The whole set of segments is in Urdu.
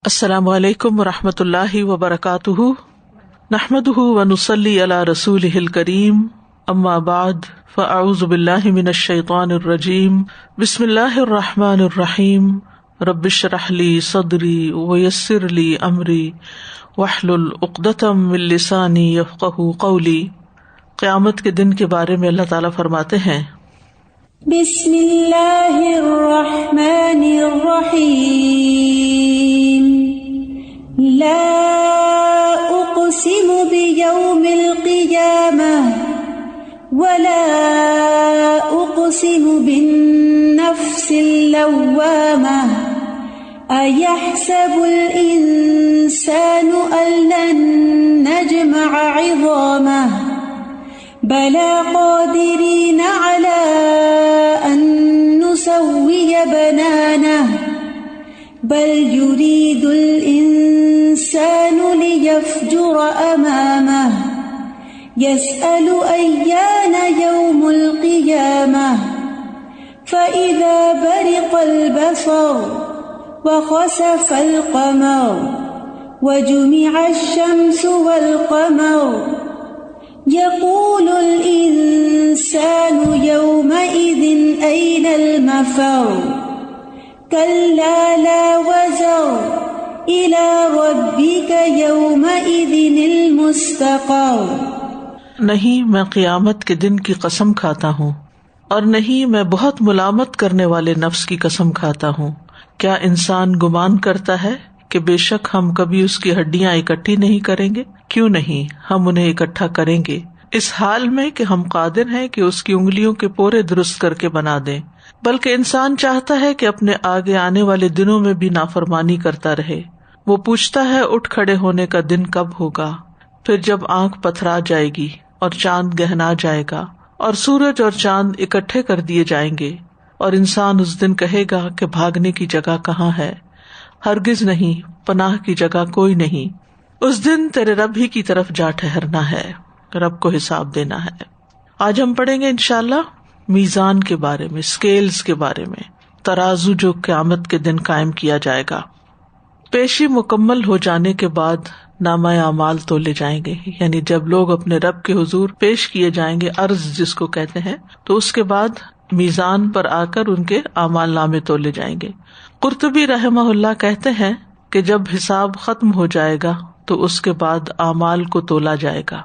السلام علیکم ورحمۃ اللہ وبرکاتہ، نحمدہ ونصلی علی رسولہ الکریم، اما بعد فاعوذ باللہ من الشیطان الرجیم، بسم اللہ الرحمن الرحیم، رب اشرح لی صدری ویسر لی امری واحلل عقدۃ من لسانی یفقہوا قولی۔ قیامت کے دن کے بارے میں اللہ تعالیٰ فرماتے ہیں، بسم اللہ الرحمن الرحیم، لا اقسم بیوم القیامہ ولا اقسم بالنفس اللوامہ، ایحسب الانسان ان لن نجمع عظامہ، بلا قادرین علی ان نسوی بنانہ، بل یرید الانسان لیفجر امامہ، یسأل ایان یوم القیامہ، فإذا برق البصر وخسف القمر وجمع الشمس والقمر، يقول الإنسان يومئذ أين المفر، كلا لا وزر إلى ربك يومئذ المستقر۔ نہیں میں قیامت کے دن کی قسم کھاتا ہوں، اور نہیں میں بہت ملامت کرنے والے نفس کی قسم کھاتا ہوں۔ کیا انسان گمان کرتا ہے کہ بے شک ہم کبھی اس کی ہڈیاں اکٹھی نہیں کریں گے؟ کیوں نہیں، ہم انہیں اکٹھا کریں گے، اس حال میں کہ ہم قادر ہیں کہ اس کی انگلیوں کے پورے درست کر کے بنا دیں۔ بلکہ انسان چاہتا ہے کہ اپنے آگے آنے والے دنوں میں بھی نافرمانی کرتا رہے۔ وہ پوچھتا ہے اٹھ کھڑے ہونے کا دن کب ہوگا، پھر جب آنکھ پتھرا جائے گی اور چاند گہنا جائے گا اور سورج اور چاند اکٹھے کر دیے جائیں گے، اور انسان اس دن کہے گا کہ بھاگنے کی جگہ کہاں ہے؟ ہرگز نہیں، پناہ کی جگہ کوئی نہیں۔ اس دن تیرے رب ہی کی طرف جا ٹھہرنا ہے، رب کو حساب دینا ہے۔ آج ہم پڑھیں گے انشاءاللہ میزان کے بارے میں، اسکیلز کے بارے میں، ترازو جو قیامت کے دن قائم کیا جائے گا۔ پیشی مکمل ہو جانے کے بعد نامہ اعمال تولے جائیں گے، یعنی جب لوگ اپنے رب کے حضور پیش کیے جائیں گے، عرض جس کو کہتے ہیں، تو اس کے بعد میزان پر آ کر ان کے اعمال نامے تولے جائیں گے۔ قرطبی رحمہ اللہ کہتے ہیں کہ جب حساب ختم ہو جائے گا تو اس کے بعد اعمال کو تولا جائے گا،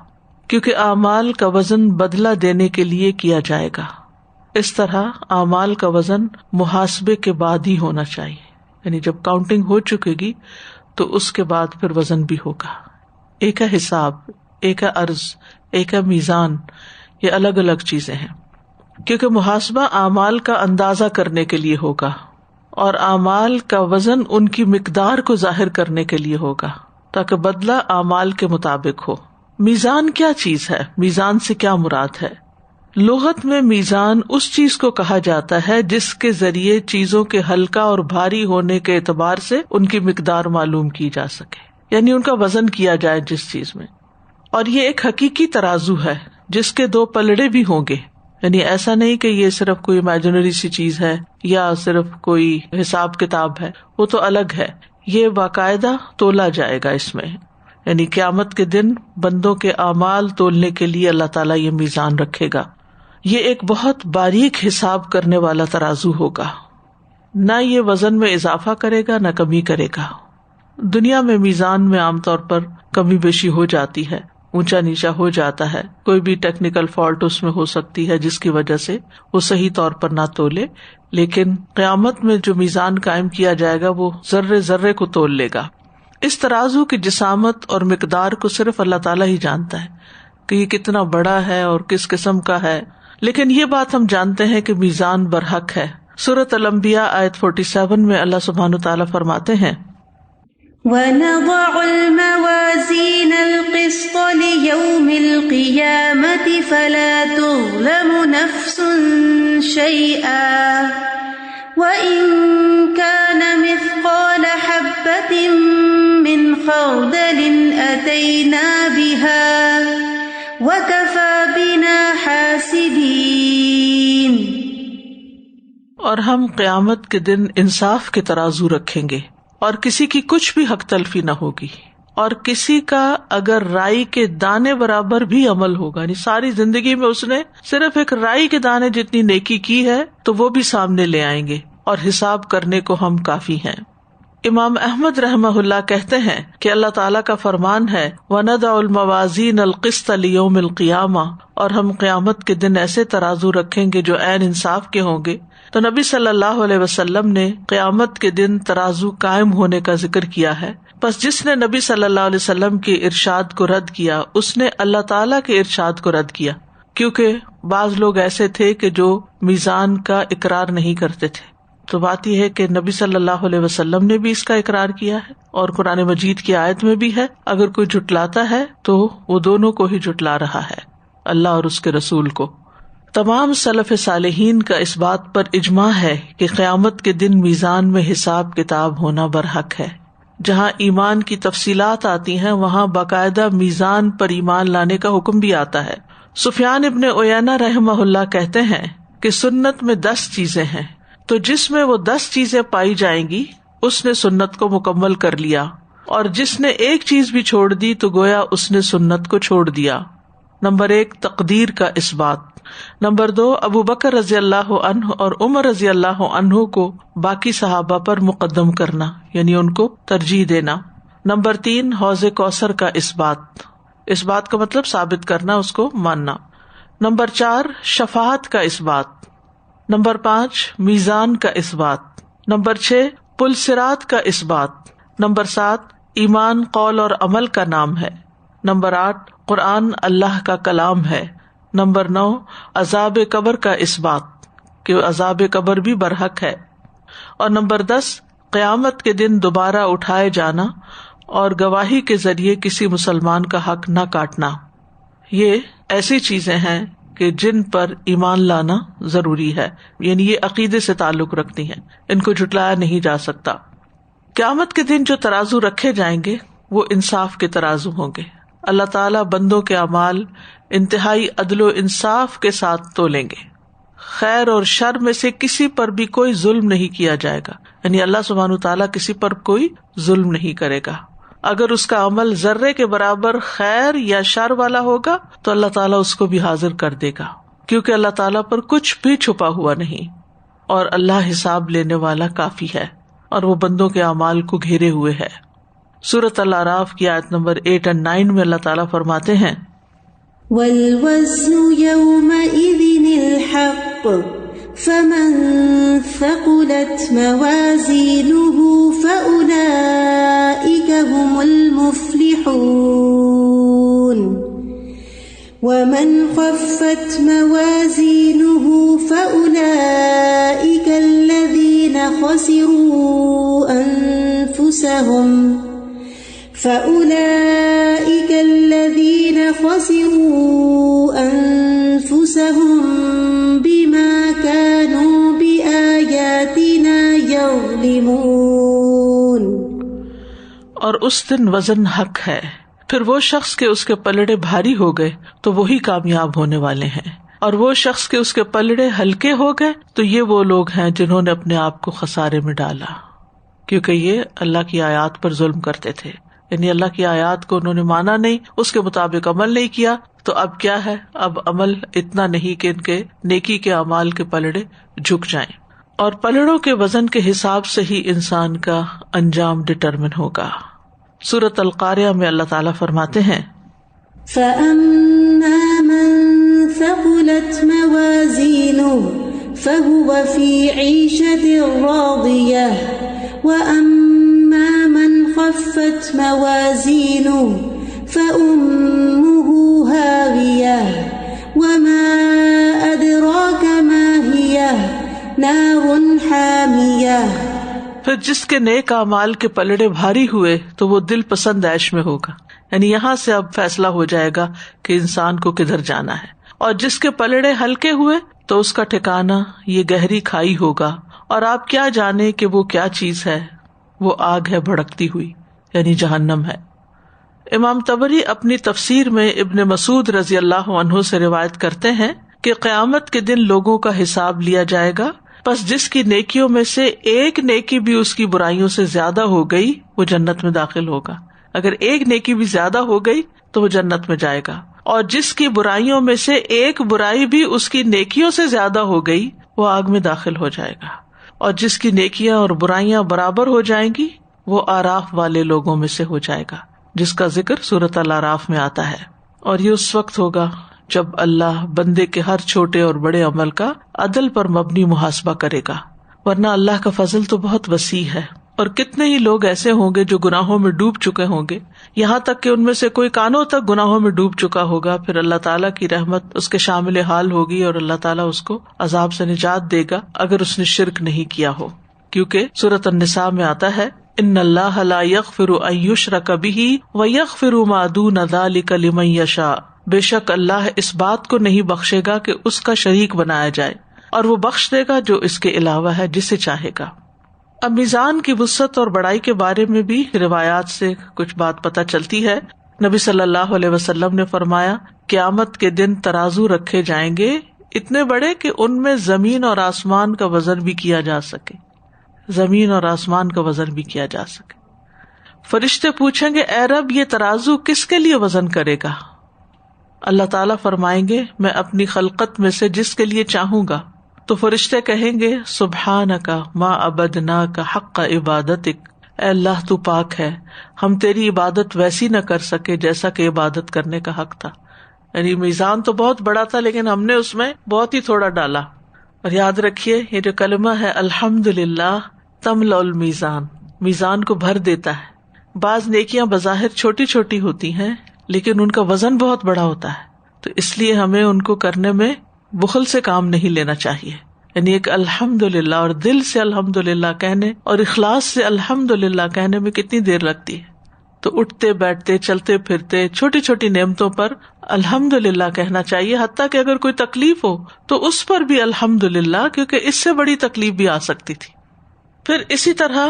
کیونکہ اعمال کا وزن بدلہ دینے کے لیے کیا جائے گا۔ اس طرح اعمال کا وزن محاسبے کے بعد ہی ہونا چاہیے، یعنی جب کاؤنٹنگ ہو چکے گی تو اس کے بعد پھر وزن بھی ہوگا۔ ایک ہے حساب، ایک ہے عرض، ایک ہے میزان، یہ الگ الگ چیزیں ہیں، کیونکہ محاسبہ اعمال کا اندازہ کرنے کے لیے ہوگا اور اعمال کا وزن ان کی مقدار کو ظاہر کرنے کے لیے ہوگا تاکہ بدلہ اعمال کے مطابق ہو۔ میزان کیا چیز ہے؟ میزان سے کیا مراد ہے؟ لغت میں میزان اس چیز کو کہا جاتا ہے جس کے ذریعے چیزوں کے ہلکا اور بھاری ہونے کے اعتبار سے ان کی مقدار معلوم کی جا سکے، یعنی ان کا وزن کیا جائے جس چیز میں۔ اور یہ ایک حقیقی ترازو ہے جس کے دو پلڑے بھی ہوں گے، یعنی ایسا نہیں کہ یہ صرف کوئی امیجنری سی چیز ہے یا صرف کوئی حساب کتاب ہے، وہ تو الگ ہے۔ یہ باقاعدہ تولا جائے گا اس میں، یعنی قیامت کے دن بندوں کے اعمال تولنے کے لیے اللہ تعالیٰ یہ میزان رکھے گا۔ یہ ایک بہت باریک حساب کرنے والا ترازو ہوگا، نہ یہ وزن میں اضافہ کرے گا نہ کمی کرے گا۔ دنیا میں میزان میں عام طور پر کمی بیشی ہو جاتی ہے، اونچا نیچا ہو جاتا ہے، کوئی بھی ٹیکنیکل فالٹ اس میں ہو سکتی ہے جس کی وجہ سے وہ صحیح طور پر نہ تولے، لیکن قیامت میں جو میزان قائم کیا جائے گا وہ ذرے ذرے کو تول لے گا۔ اس ترازو کی جسامت اور مقدار کو صرف اللہ تعالیٰ ہی جانتا ہے کہ یہ کتنا بڑا ہے اور کس قسم کا ہے، لیکن یہ بات ہم جانتے ہیں کہ میزان برحق ہے۔ سورۃ الانبیاء آیت 47 میں اللہ سبحانہ وتعالیٰ فرماتے ہیں، وَنَضَعُ الْمَوَازِينَ الْقِسْطَ لِيَوْمِ الْقِيَامَةِ فَلَا تُظْلَمُ نَفْسٌ شَيْئًا وَإِنْ كَانَ مِثْقَالَ حَبَّةٍ مِّنْ خَرْدَلٍ أَتَيْنَا بِهَا وَكَفَى بِنَا حَاسِبِينَ۔ اور ہم قیامت کے دن انصاف کے ترازو رکھیں گے، اور کسی کی کچھ بھی حق تلفی نہ ہوگی، اور کسی کا اگر رائی کے دانے برابر بھی عمل ہوگا، یعنی ساری زندگی میں اس نے صرف ایک رائی کے دانے جتنی نیکی کی ہے تو وہ بھی سامنے لے آئیں گے، اور حساب کرنے کو ہم کافی ہیں۔ امام احمد رحمہ اللہ کہتے ہیں کہ اللہ تعالیٰ کا فرمان ہے وَنَضَعُ الْمَوَازِينَ الْقِسْطَ لِيَوْمِ الْقِيَامَةِ، اور ہم قیامت کے دن ایسے ترازو رکھیں گے جو عین انصاف کے ہوں گے۔ تو نبی صلی اللہ علیہ وسلم نے قیامت کے دن ترازو قائم ہونے کا ذکر کیا ہے، بس جس نے نبی صلی اللہ علیہ وسلم کے ارشاد کو رد کیا اس نے اللہ تعالیٰ کے ارشاد کو رد کیا، کیونکہ بعض لوگ ایسے تھے کہ جو میزان کا اقرار نہیں کرتے تھے۔ تو بات یہ ہے کہ نبی صلی اللہ علیہ وسلم نے بھی اس کا اقرار کیا ہے، اور قرآن مجید کی آیت میں بھی ہے اگر کوئی جھٹلاتا ہے تو وہ دونوں کو ہی جھٹلا رہا ہے، اللہ اور اس کے رسول کو۔ تمام سلف صالحین کا اس بات پر اجماع ہے کہ قیامت کے دن میزان میں حساب کتاب ہونا برحق ہے۔ جہاں ایمان کی تفصیلات آتی ہیں وہاں باقاعدہ میزان پر ایمان لانے کا حکم بھی آتا ہے۔ سفیان ابن عیینہ رحمہ اللہ کہتے ہیں کہ سنت میں 10 چیزیں ہیں، تو جس میں وہ 10 چیزیں پائی جائیں گی اس نے سنت کو مکمل کر لیا، اور جس نے ایک چیز بھی چھوڑ دی تو گویا اس نے سنت کو چھوڑ دیا۔ نمبر 1 تقدیر کا اثبات، نمبر 2 ابو بکر رضی اللہ عنہ اور عمر رضی اللہ عنہ کو باقی صحابہ پر مقدم کرنا، یعنی ان کو ترجیح دینا۔ نمبر 3 حوض کوثر کا اثبات، اس بات کا مطلب ثابت کرنا، اس کو ماننا۔ نمبر 4 شفاعت کا اثبات۔ نمبر 5 میزان کا اثبات۔ نمبر 6 پل صراط کا اثبات۔ نمبر 7 ایمان قول اور عمل کا نام ہے۔ نمبر 8 قرآن اللہ کا کلام ہے۔ نمبر 9 عذاب قبر کا اثبات کہ عذاب قبر بھی برحق ہے۔ اور نمبر 10 قیامت کے دن دوبارہ اٹھائے جانا اور گواہی کے ذریعے کسی مسلمان کا حق نہ کاٹنا۔ یہ ایسی چیزیں ہیں کہ جن پر ایمان لانا ضروری ہے، یعنی یہ عقیدے سے تعلق رکھتی ہیں، ان کو جھٹلایا نہیں جا سکتا۔ قیامت کے دن جو ترازو رکھے جائیں گے وہ انصاف کے ترازو ہوں گے۔ اللہ تعالیٰ بندوں کے اعمال انتہائی عدل و انصاف کے ساتھ تولیں گے، خیر اور شر میں سے کسی پر بھی کوئی ظلم نہیں کیا جائے گا، یعنی اللہ سبحانہ تعالیٰ کسی پر کوئی ظلم نہیں کرے گا۔ اگر اس کا عمل ذرے کے برابر خیر یا شر والا ہوگا تو اللہ تعالیٰ اس کو بھی حاضر کر دے گا، کیونکہ اللہ تعالیٰ پر کچھ بھی چھپا ہوا نہیں، اور اللہ حساب لینے والا کافی ہے، اور وہ بندوں کے اعمال کو گھیرے ہوئے ہے۔ سورۃ الاعراف کی آیت نمبر 8 اور 9 میں اللہ تعالیٰ فرماتے ہیں وَالْوَزْنُ يَوْمَئِذٍ الْحَقُّ فَمَنْ ثَقُلَتْ مَوَازِينُهُ فَأُولَئِكَ هُمُ الْمُفْلِحُونَ وَمَنْ خَفَّتْ مَوَازِينُهُ فَأُولَئِكَ الَّذِينَ خَسِرُوا أَنفُسَهُم بِمَا كَانُوا بِآيَاتِنَا يَظْلِمُونَ۔ اور اس دن وزن حق ہے، پھر وہ شخص کے اس کے پلڑے بھاری ہو گئے تو وہی کامیاب ہونے والے ہیں، اور وہ شخص کے اس کے پلڑے ہلکے ہو گئے تو یہ وہ لوگ ہیں جنہوں نے اپنے آپ کو خسارے میں ڈالا، کیونکہ یہ اللہ کی آیات پر ظلم کرتے تھے، یعنی اللہ کی آیات کو انہوں نے مانا نہیں، اس کے مطابق عمل نہیں کیا، تو اب کیا ہے، اب عمل اتنا نہیں کہ ان کے نیکی کے اعمال کے پلڑے جھک جائیں، اور پلڑوں کے وزن کے حساب سے ہی انسان کا انجام ڈٹرمن ہوگا۔ سورۃ القاریہ میں اللہ تعالیٰ فرماتے ہیں فَأَمَّا مَن ثَقُلَتْ مَوَازِينُهُ فَهُوَ فِي عِيشَةٍ رَاضِيَةٍ وَأَمَّا مَنْ خَفَّتْ مَوَازِينُهُ فَأُمُّهُ هَاوِيَةٌ وَمَا أَدْرَاكَ مَا هِيَهْ نَارٌ حَامِيَةٌ۔ پھر جس کے نیک اعمال کے پلڑے بھاری ہوئے تو وہ دل پسند عیش میں ہوگا، یعنی یہاں سے اب فیصلہ ہو جائے گا کہ انسان کو کدھر جانا ہے، اور جس کے پلڑے ہلکے ہوئے تو اس کا ٹھکانہ یہ گہری کھائی ہوگا، اور آپ کیا جانے کہ وہ کیا چیز ہے، وہ آگ ہے بھڑکتی ہوئی، یعنی جہنم ہے۔ امام طبری اپنی تفسیر میں ابن مسعود رضی اللہ عنہ سے روایت کرتے ہیں کہ قیامت کے دن لوگوں کا حساب لیا جائے گا پس جس کی نیکیوں میں سے ایک نیکی بھی اس کی برائیوں سے زیادہ ہو گئی وہ جنت میں داخل ہوگا. اگر ایک نیکی بھی زیادہ ہو گئی تو وہ جنت میں جائے گا, اور جس کی برائیوں میں سے ایک برائی بھی اس کی نیکیوں سے زیادہ ہو گئی وہ آگ میں داخل ہو جائے گا. اور جس کی نیکیاں اور برائیاں برابر ہو جائیں گی وہ آراف والے لوگوں میں سے ہو جائے گا, جس کا ذکر سورۃ الاعراف میں آتا ہے. اور یہ اس وقت ہوگا جب اللہ بندے کے ہر چھوٹے اور بڑے عمل کا عدل پر مبنی محاسبہ کرے گا, ورنہ اللہ کا فضل تو بہت وسیع ہے. اور کتنے ہی لوگ ایسے ہوں گے جو گناہوں میں ڈوب چکے ہوں گے, یہاں تک کہ ان میں سے کوئی کانوں تک گناہوں میں ڈوب چکا ہوگا, پھر اللہ تعالیٰ کی رحمت اس کے شامل حال ہوگی اور اللہ تعالیٰ اس کو عذاب سے نجات دے گا اگر اس نے شرک نہیں کیا ہو. کیونکہ سورۃ النساء میں آتا ہے ان اللہ لا یغفر ان یشرک بہ ویغفر ما دون ذلک لمن یشاء, بے شک اللہ اس بات کو نہیں بخشے گا کہ اس کا شریک بنایا جائے, اور وہ بخش دے گا جو اس کے علاوہ ہے جسے چاہے گا. اب میزان کی وسعت اور بڑائی کے بارے میں بھی روایات سے کچھ بات پتہ چلتی ہے. نبی صلی اللہ علیہ وسلم نے فرمایا قیامت کے دن ترازو رکھے جائیں گے اتنے بڑے کہ ان میں زمین اور آسمان کا وزن بھی کیا جا سکے, زمین اور آسمان کا وزن بھی کیا جا سکے. فرشتے پوچھیں گے اے رب یہ ترازو کس کے لیے وزن کرے گا؟ اللہ تعالیٰ فرمائیں گے میں اپنی خلقت میں سے جس کے لیے چاہوں گا. تو فرشتے کہیں گے سبحانک ما عبدناک حق عبادتک, اے اللہ تو پاک ہے, ہم تیری عبادت ویسی نہ کر سکے جیسا کہ عبادت کرنے کا حق تھا. یعنی میزان تو بہت بڑا تھا لیکن ہم نے اس میں بہت ہی تھوڑا ڈالا. اور یاد رکھیے یہ جو کلمہ ہے الحمدللہ تملأ المیزان, میزان کو بھر دیتا ہے. بعض نیکیاں بظاہر چھوٹی چھوٹی ہوتی ہیں لیکن ان کا وزن بہت بڑا ہوتا ہے, تو اس لیے ہمیں ان کو کرنے میں بخل سے کام نہیں لینا چاہیے. یعنی ایک الحمدللہ اور دل سے الحمدللہ کہنے اور اخلاص سے الحمدللہ کہنے میں کتنی دیر لگتی ہے. تو اٹھتے بیٹھتے چلتے پھرتے چھوٹی چھوٹی نعمتوں پر الحمدللہ کہنا چاہیے, حتیٰ کہ اگر کوئی تکلیف ہو تو اس پر بھی الحمدللہ, کیونکہ اس سے بڑی تکلیف بھی آ سکتی تھی. پھر اسی طرح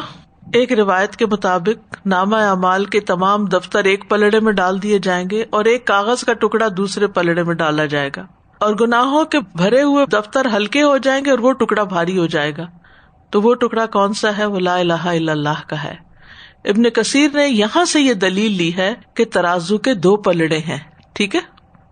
ایک روایت کے مطابق نامہ اعمال کے تمام دفتر ایک پلڑے میں ڈال دیے جائیں گے اور ایک کاغذ کا ٹکڑا دوسرے پلڑے میں ڈالا جائے گا, اور گناہوں کے بھرے ہوئے دفتر ہلکے ہو جائیں گے اور وہ ٹکڑا بھاری ہو جائے گا. تو وہ ٹکڑا کون سا ہے؟ وہ لا الہ الا اللہ کا ہے. ابن کثیر نے یہاں سے یہ دلیل لی ہے کہ ترازو کے دو پلڑے ہیں. ٹھیک ہے,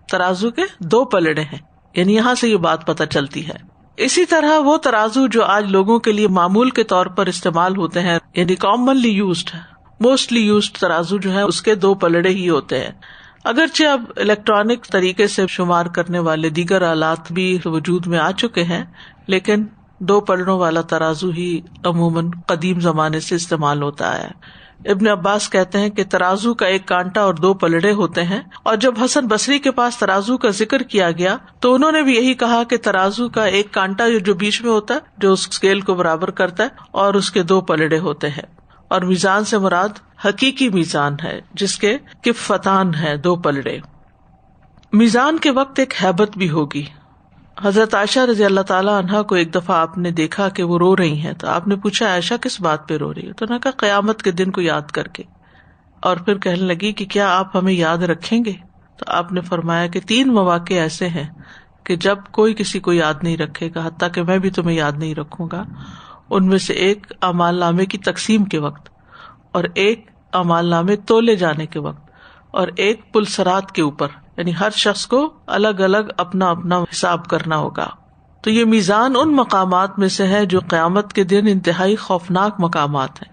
ترازو کے دو پلڑے ہیں, یعنی یہاں سے یہ بات پتہ چلتی ہے. اسی طرح وہ ترازو جو آج لوگوں کے لیے معمول کے طور پر استعمال ہوتے ہیں, یعنی کامنلی یوزڈ ہے, موسٹلی یوزڈ ترازو جو ہے اس کے دو پلڑے ہی ہوتے ہیں. اگرچہ اب الیکٹرانک طریقے سے شمار کرنے والے دیگر آلات بھی وجود میں آ چکے ہیں, لیکن دو پلڑوں والا ترازو ہی عموماً قدیم زمانے سے استعمال ہوتا ہے. ابن عباس کہتے ہیں کہ ترازو کا ایک کانٹا اور دو پلڑے ہوتے ہیں, اور جب حسن بصری کے پاس ترازو کا ذکر کیا گیا تو انہوں نے بھی یہی کہا کہ ترازو کا ایک کانٹا جو بیچ میں ہوتا ہے جو اس اسکیل کو برابر کرتا ہے, اور اس کے دو پلڑے ہوتے ہیں. اور میزان سے مراد حقیقی میزان ہے جس کے کفتان ہے, دو پلڑے. میزان کے وقت ایک ہیبت بھی ہوگی. حضرت عائشہ رضی اللہ تعالیٰ عنہا کو ایک دفعہ آپ نے دیکھا کہ وہ رو رہی ہیں, تو آپ نے پوچھا عائشہ کس بات پہ رو رہی ہے؟ تو انہوں نے کہا قیامت کے دن کو یاد کر کے. اور پھر کہنے لگی کہ کیا آپ ہمیں یاد رکھیں گے؟ تو آپ نے فرمایا کہ 3 مواقع ایسے ہیں کہ جب کوئی کسی کو یاد نہیں رکھے گا, حتیٰ کہ میں بھی تمہیں یاد نہیں رکھوں گا. ان میں سے ایک اعمال نامے کی تقسیم کے وقت, اور ایک اعمال نامے تولے جانے کے وقت, اور ایک پلسرات کے اوپر, یعنی ہر شخص کو الگ الگ اپنا اپنا حساب کرنا ہوگا. تو یہ میزان ان مقامات میں سے ہے جو قیامت کے دن انتہائی خوفناک مقامات ہیں.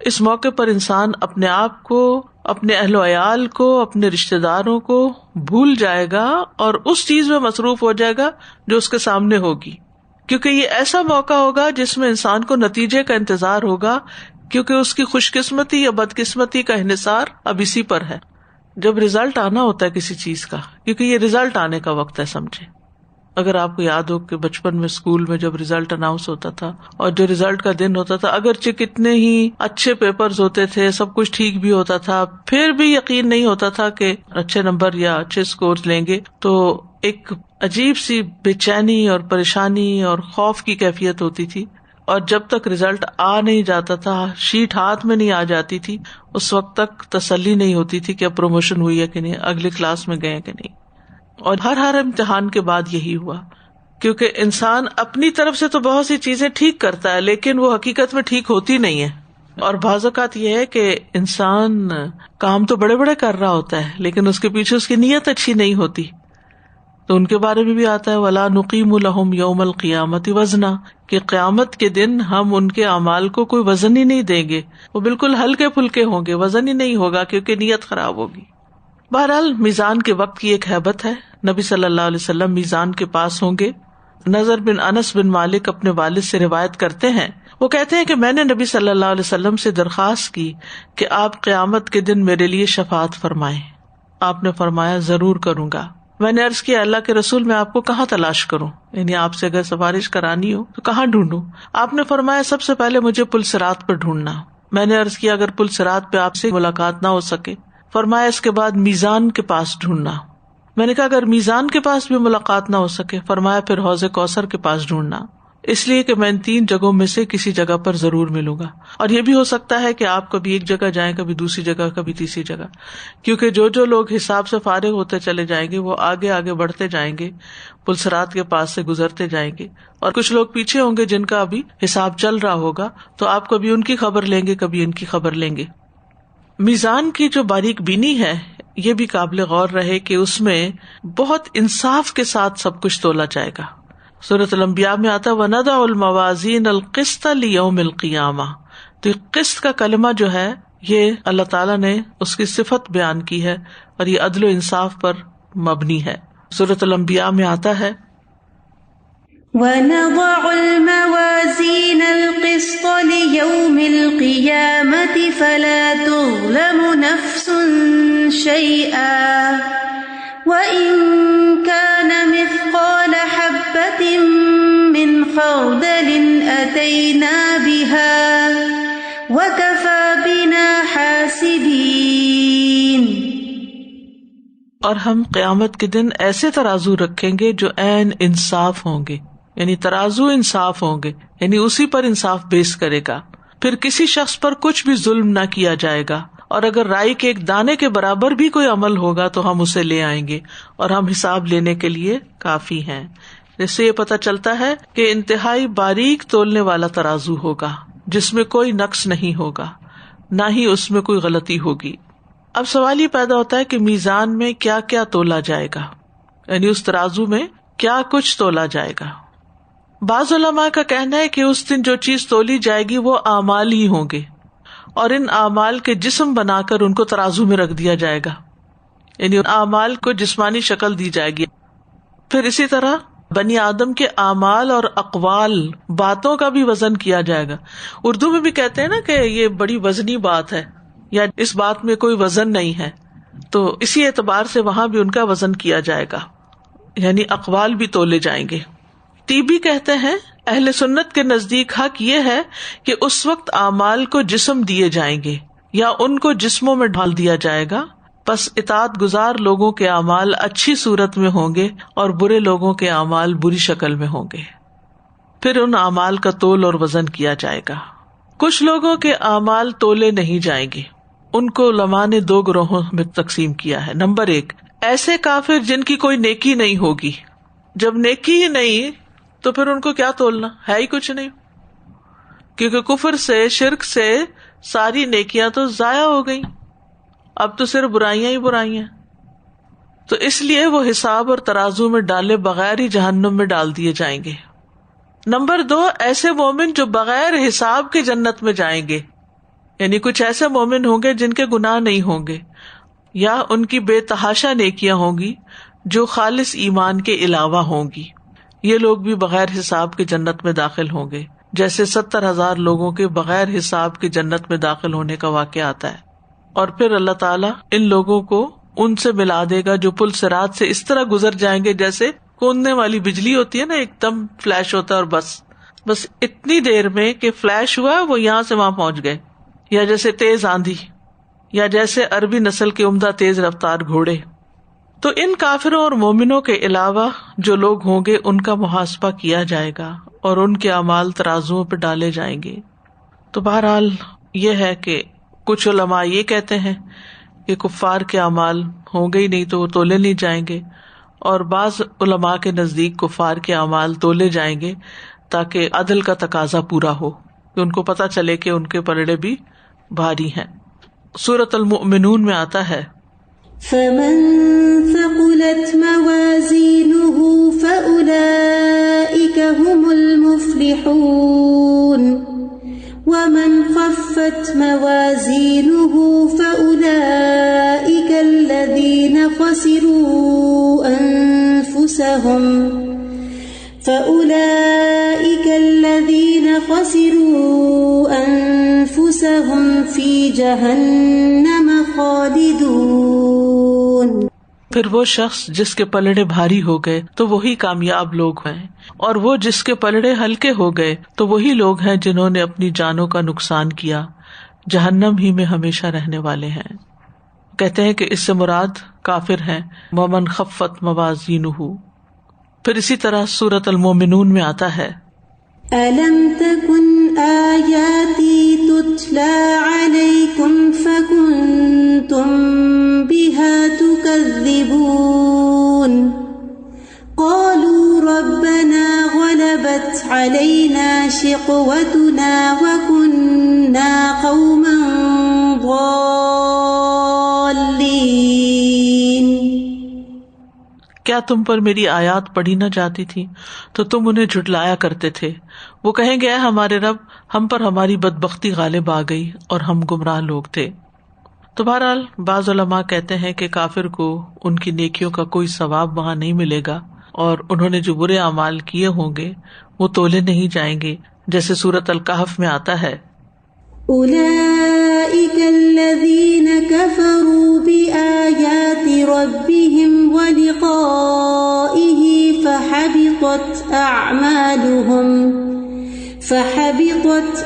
اس موقع پر انسان اپنے آپ کو, اپنے اہل و عیال کو, اپنے رشتہ داروں کو بھول جائے گا اور اس چیز میں مصروف ہو جائے گا جو اس کے سامنے ہوگی, کیونکہ یہ ایسا موقع ہوگا جس میں انسان کو نتیجے کا انتظار ہوگا, کیونکہ اس کی خوش قسمتی یا بدقسمتی کا انحصار اب اسی پر ہے. جب رزلٹ آنا ہوتا ہے کسی چیز کا, کیونکہ یہ رزلٹ آنے کا وقت ہے, سمجھے. اگر آپ کو یاد ہو کہ بچپن میں اسکول میں جب رزلٹ اناؤنس ہوتا تھا اور جو رزلٹ کا دن ہوتا تھا, اگرچہ کتنے ہی اچھے پیپرز ہوتے تھے, سب کچھ ٹھیک بھی ہوتا تھا, پھر بھی یقین نہیں ہوتا تھا کہ اچھے نمبر یا اچھے اسکور لیں گے. تو ایک عجیب سی بے چینی اور پریشانی اور خوف کی کیفیت ہوتی تھی, اور جب تک رزلٹ آ نہیں جاتا تھا, شیٹ ہاتھ میں نہیں آ جاتی تھی, اس وقت تک تسلی نہیں ہوتی تھی کہ اب پروموشن ہوئی ہے کہ نہیں, اگلی کلاس میں گئے کہ نہیں. اور ہر امتحان کے بعد یہی ہوا کیونکہ انسان اپنی طرف سے تو بہت سی چیزیں ٹھیک کرتا ہے لیکن وہ حقیقت میں ٹھیک ہوتی نہیں ہے. اور بعض اوقات یہ ہے کہ انسان کام تو بڑے بڑے کر رہا ہوتا ہے لیکن اس کے پیچھے اس کی نیت اچھی نہیں ہوتی. تو ان کے بارے میں بھی آتا ہے وَلَا نُقِيمُ لَهُمْ يَوْمَ الْقِيَامَةِ وَزْنًا، کہ قیامت کے دن ہم ان کے اعمال کو کوئی وزن ہی نہیں دیں گے، وہ بالکل ہلکے پھلکے ہوں گے، وزن ہی نہیں ہوگا کیونکہ نیت خراب ہوگی. بہرحال میزان کے وقت کی ایک ہیبت ہے. نبی صلی اللہ علیہ وسلم میزان کے پاس ہوں گے. نضر بن انس بن مالک اپنے والد سے روایت کرتے ہیں، وہ کہتے ہیں کہ میں نے نبی صلی اللہ علیہ وسلم سے درخواست کی کہ آپ قیامت کے دن میرے لیے شفاعت فرمائیں. آپ نے فرمایا ضرور کروں گا. میں نے عرض کیا اللہ کے رسول میں آپ کو کہاں تلاش کروں، یعنی آپ سے اگر سفارش کرانی ہو تو کہاں ڈھونڈوں؟ آپ نے فرمایا سب سے پہلے مجھے پل صراط پر ڈھونڈنا. میں نے عرض کیا اگر پل صراط پہ آپ سے ملاقات نہ ہو سکے؟ فرمایا اس کے بعد میزان کے پاس ڈھونڈنا. میں نے کہا اگر میزان کے پاس بھی ملاقات نہ ہو سکے؟ فرمایا پھر حوض کوثر کے پاس ڈھونڈنا، اس لیے کہ میں ان 3 جگہوں میں سے کسی جگہ پر ضرور ملوں گا. اور یہ بھی ہو سکتا ہے کہ آپ کبھی ایک جگہ جائیں، کبھی دوسری جگہ، کبھی تیسری جگہ، کیونکہ جو لوگ حساب سے فارغ ہوتے چلے جائیں گے وہ آگے آگے بڑھتے جائیں گے، پل صراط کے پاس سے گزرتے جائیں گے، اور کچھ لوگ پیچھے ہوں گے جن کا ابھی حساب چل رہا ہوگا، تو آپ کبھی ان کی خبر لیں گے، کبھی ان کی خبر لیں گے. میزان کی جو باریک بینی ہے یہ بھی قابل غور رہے کہ اس میں بہت انصاف کے ساتھ سب کچھ تولا جائے گا. سورۃ الانبیاء میں آتا ہے وَنَضَعُ الْمَوَازِينَ الْقِسْطَ لِيَوْمِ الْقِيَامَةِ. تو قسط کا کلمہ جو ہے یہ اللہ تعالیٰ نے اس کی صفت بیان کی ہے اور یہ عدل و انصاف پر مبنی ہے. سورۃ الانبیاء میں آتا ہے وَنَضَعُ الْمَوَازِينَ الْقِسْطَ لِيَوْمِ الْقِيَامَةِ فَلَا تُظْلَمُ نَفْسٌ شَيْئًا وَإِن كَانَ مِثْقَالَ حَبَّةٍ مِّنْ خَرْدَلٍ أَتَيْنَا بِهَا وَكَفَى بِنَا حَاسِبِينَ. اور ہم قیامت کے دن ایسے ترازو رکھیں گے جو عین انصاف ہوں گے، یعنی ترازو انصاف ہوں گے، یعنی اسی پر انصاف بیس کرے گا. پھر کسی شخص پر کچھ بھی ظلم نہ کیا جائے گا، اور اگر رائی کے ایک دانے کے برابر بھی کوئی عمل ہوگا تو ہم اسے لے آئیں گے اور ہم حساب لینے کے لیے کافی ہیں. جس سے یہ پتہ چلتا ہے کہ انتہائی باریک تولنے والا ترازو ہوگا جس میں کوئی نقص نہیں ہوگا، نہ ہی اس میں کوئی غلطی ہوگی. اب سوال یہ پیدا ہوتا ہے کہ میزان میں کیا کیا تولا جائے گا، یعنی اس ترازو میں کیا کچھ تولا جائے گا. بعض علماء کا کہنا ہے کہ اس دن جو چیز تولی جائے گی وہ اعمال ہی ہوں گے، اور ان اعمال کے جسم بنا کر ان کو ترازو میں رکھ دیا جائے گا، یعنی اعمال کو جسمانی شکل دی جائے گی. پھر اسی طرح بنی آدم کے اعمال اور اقوال، باتوں کا بھی وزن کیا جائے گا. اردو میں بھی کہتے ہیں نا کہ یہ بڑی وزنی بات ہے یا اس بات میں کوئی وزن نہیں ہے، تو اسی اعتبار سے وہاں بھی ان کا وزن کیا جائے گا، یعنی اقوال بھی تولے جائیں گے. طیبی کہتے ہیں اہل سنت کے نزدیک حق یہ ہے کہ اس وقت اعمال کو جسم دیے جائیں گے یا ان کو جسموں میں ڈال دیا جائے گا، پس اطاعت گزار لوگوں کے اعمال اچھی صورت میں ہوں گے اور برے لوگوں کے اعمال بری شکل میں ہوں گے. پھر ان اعمال کا تول اور وزن کیا جائے گا. کچھ لوگوں کے اعمال تولے نہیں جائیں گے، ان کو علماء نے 2 گروہوں میں تقسیم کیا ہے. نمبر 1 ایسے کافر جن کی کوئی نیکی نہیں ہوگی. جب نیکی ہی نہیں تو پھر ان کو کیا تولنا، ہے ہی کچھ نہیں، کیونکہ کفر سے، شرک سے ساری نیکیاں تو ضائع ہو گئی، اب تو صرف برائیاں ہی برائیاں. تو اس لیے وہ حساب اور ترازو میں ڈالے بغیر ہی جہنم میں ڈال دیے جائیں گے. نمبر 2 ایسے مومن جو بغیر حساب کے جنت میں جائیں گے، یعنی کچھ ایسے مومن ہوں گے جن کے گناہ نہیں ہوں گے یا ان کی بے تحاشا نیکیاں ہوں گی جو خالص ایمان کے علاوہ ہوں گی. یہ لوگ بھی بغیر حساب کے جنت میں داخل ہوں گے، جیسے 70,000 لوگوں کے بغیر حساب کے جنت میں داخل ہونے کا واقعہ آتا ہے. اور پھر اللہ تعالیٰ ان لوگوں کو ان سے ملا دے گا جو پل صراط سے اس طرح گزر جائیں گے جیسے کودنے والی بجلی ہوتی ہے نا، ایک دم فلیش ہوتا ہے اور بس اتنی دیر میں کہ فلیش ہوا وہ یہاں سے وہاں پہنچ گئے. یا جیسے تیز آندھی، یا جیسے عربی نسل کے عمدہ تیز رفتار گھوڑے. تو ان کافروں اور مومنوں کے علاوہ جو لوگ ہوں گے ان کا محاسبہ کیا جائے گا اور ان کے اعمال ترازوؤں پہ ڈالے جائیں گے. تو بہرحال یہ ہے کہ کچھ علماء یہ کہتے ہیں کہ کفار کے اعمال ہوں گے ہی نہیں تو وہ تولے نہیں جائیں گے، اور بعض علماء کے نزدیک کفار کے اعمال تولے جائیں گے تاکہ عدل کا تقاضا پورا ہو، کہ ان کو پتہ چلے کہ ان کے پلڑے بھی بھاری ہیں. سورۃ المؤمنون میں آتا ہے فمن ثقلت موازینہ فأولئک هم المفلحون ومن خفت موازینہ فأولئک الذین خسروا أنفسهم في جہنم خالدون. پھر وہ شخص جس کے پلڑے بھاری ہو گئے تو وہی کامیاب لوگ ہیں، اور وہ جس کے پلڑے ہلکے ہو گئے تو وہی لوگ ہیں جنہوں نے اپنی جانوں کا نقصان کیا، جہنم ہی میں ہمیشہ رہنے والے ہیں. کہتے ہیں کہ اس سے مراد کافر ہیں. ومن خفت موازینہ. پھر اسی طرح سورۃ المومنون میں آتا ہے أَلَمْ تَكُنْ آيَاتِي تُتْلَى عَلَيْكُمْ فَكُنْتُمْ بِهَا تُكَذِّبُونَ قَالُوا رَبَّنَا غَلَبَتْ عَلَيْنَا شِقْوَتُنَا وَكُنَّا قَوْمًا ضَالِّينَ. کیا تم پر میری آیات پڑھی نہ جاتی تھی تو تم انہیں جھٹلایا کرتے تھے؟ وہ کہیں گے اے ہمارے رب، ہم پر ہماری بدبختی غالب آ گئی اور ہم گمراہ لوگ تھے. تو بہرحال بعض علماء کہتے ہیں کہ کافر کو ان کی نیکیوں کا کوئی ثواب وہاں نہیں ملے گا، اور انہوں نے جو برے اعمال کیے ہوں گے وہ تولے نہیں جائیں گے، جیسے سورۃ الکہف میں آتا ہے أولئك الذين كفروا بآيات ربهم ولقائه فحبطت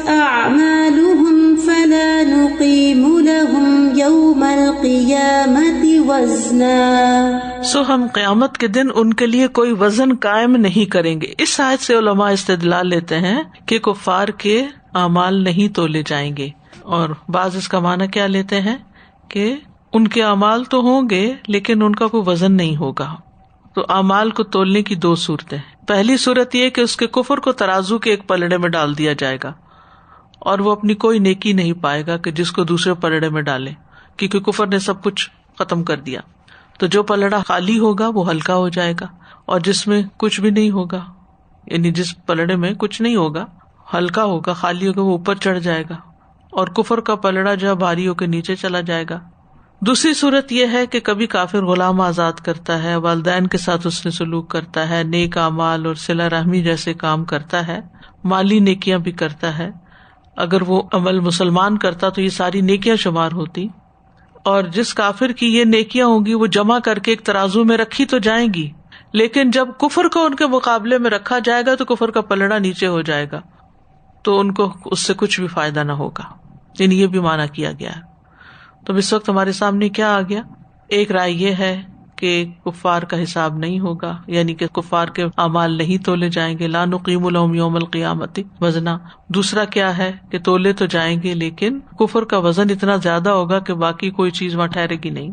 أعمالهم فلا نقيم لهم يوم القيامة وزنا. سو ہم قیامت کے دن ان کے لیے کوئی وزن قائم نہیں کریں گے. اس آیت سے علماء استدلال لیتے ہیں کہ کفار کے اعمال نہیں تولے جائیں گے، اور بعض اس کا معنی کیا لیتے ہیں کہ ان کے اعمال تو ہوں گے لیکن ان کا کوئی وزن نہیں ہوگا. تو اعمال کو تولنے کی دو صورتیں ہیں. پہلی صورت یہ کہ اس کے کفر کو ترازو کے ایک پلڑے میں ڈال دیا جائے گا اور وہ اپنی کوئی نیکی نہیں پائے گا کہ جس کو دوسرے پلڑے میں ڈالے، کیونکہ کفر نے سب کچھ ختم کر دیا. تو جو پلڑا خالی ہوگا وہ ہلکا ہو جائے گا، اور جس میں کچھ بھی نہیں ہوگا، یعنی جس پلڑے میں کچھ نہیں ہوگا، ہلکا ہوگا، خالی ہوگا، وہ اوپر چڑھ جائے گا، اور کفر کا پلڑا جو بھاری ہو کے نیچے چلا جائے گا. دوسری صورت یہ ہے کہ کبھی کافر غلام آزاد کرتا ہے، والدین کے ساتھ اس نے سلوک کرتا ہے، نیک اعمال اور صلہ رحمی جیسے کام کرتا ہے، مالی نیکیاں بھی کرتا ہے. اگر وہ عمل مسلمان کرتا تو یہ ساری نیکیاں شمار ہوتی، اور جس کافر کی یہ نیکیاں ہوں گی وہ جمع کر کے ایک ترازو میں رکھی تو جائیں گی، لیکن جب کفر کو ان کے مقابلے میں رکھا جائے گا تو کفر کا پلڑا نیچے ہو جائے گا، تو ان کو اس سے کچھ بھی فائدہ نہ ہوگا. یعنی یہ بھی معنی کیا گیا ہے. تو اس وقت ہمارے سامنے کیا آ گیا؟ ایک رائے یہ ہے کہ کفار کا حساب نہیں ہوگا، یعنی کہ کفار کے اعمال نہیں تولے جائیں گے، لا نقیم لهم یوم القیامت وزنا. دوسرا کیا ہے کہ تولے تو جائیں گے لیکن کفر کا وزن اتنا زیادہ ہوگا کہ باقی کوئی چیز وہاں ٹھہرے گی نہیں.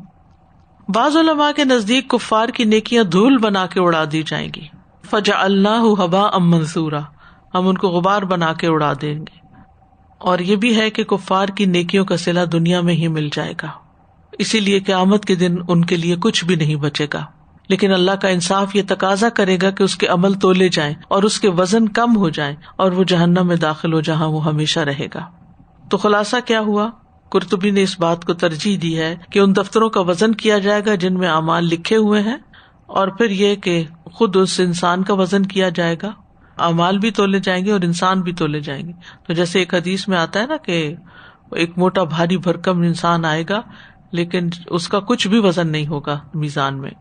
بعض علماء کے نزدیک کفار کی نیکیاں دھول بنا کے اڑا دی جائیں گی. فجعلناہ ھباء منثورا، ہم ان کو غبار بنا کے اڑا دیں گے. اور یہ بھی ہے کہ کفار کی نیکیوں کا صلہ دنیا میں ہی مل جائے گا، اسی لیے قیامت کے دن ان کے لیے کچھ بھی نہیں بچے گا. لیکن اللہ کا انصاف یہ تقاضا کرے گا کہ اس کے عمل تولے جائیں اور اس کے وزن کم ہو جائیں اور وہ جہنم میں داخل ہو جہاں وہ ہمیشہ رہے گا. تو خلاصہ کیا ہوا؟ قرطبی نے اس بات کو ترجیح دی ہے کہ ان دفتروں کا وزن کیا جائے گا جن میں اعمال لکھے ہوئے ہیں، اور پھر یہ کہ خود اس انسان کا وزن کیا جائے گا، اعمال بھی تولے جائیں گے اور انسان بھی تولے جائیں گے. تو جیسے ایک حدیث میں آتا ہے نا کہ ایک موٹا بھاری بھرکم انسان آئے گا لیکن اس کا کچھ بھی وزن نہیں ہوگا میزان میں.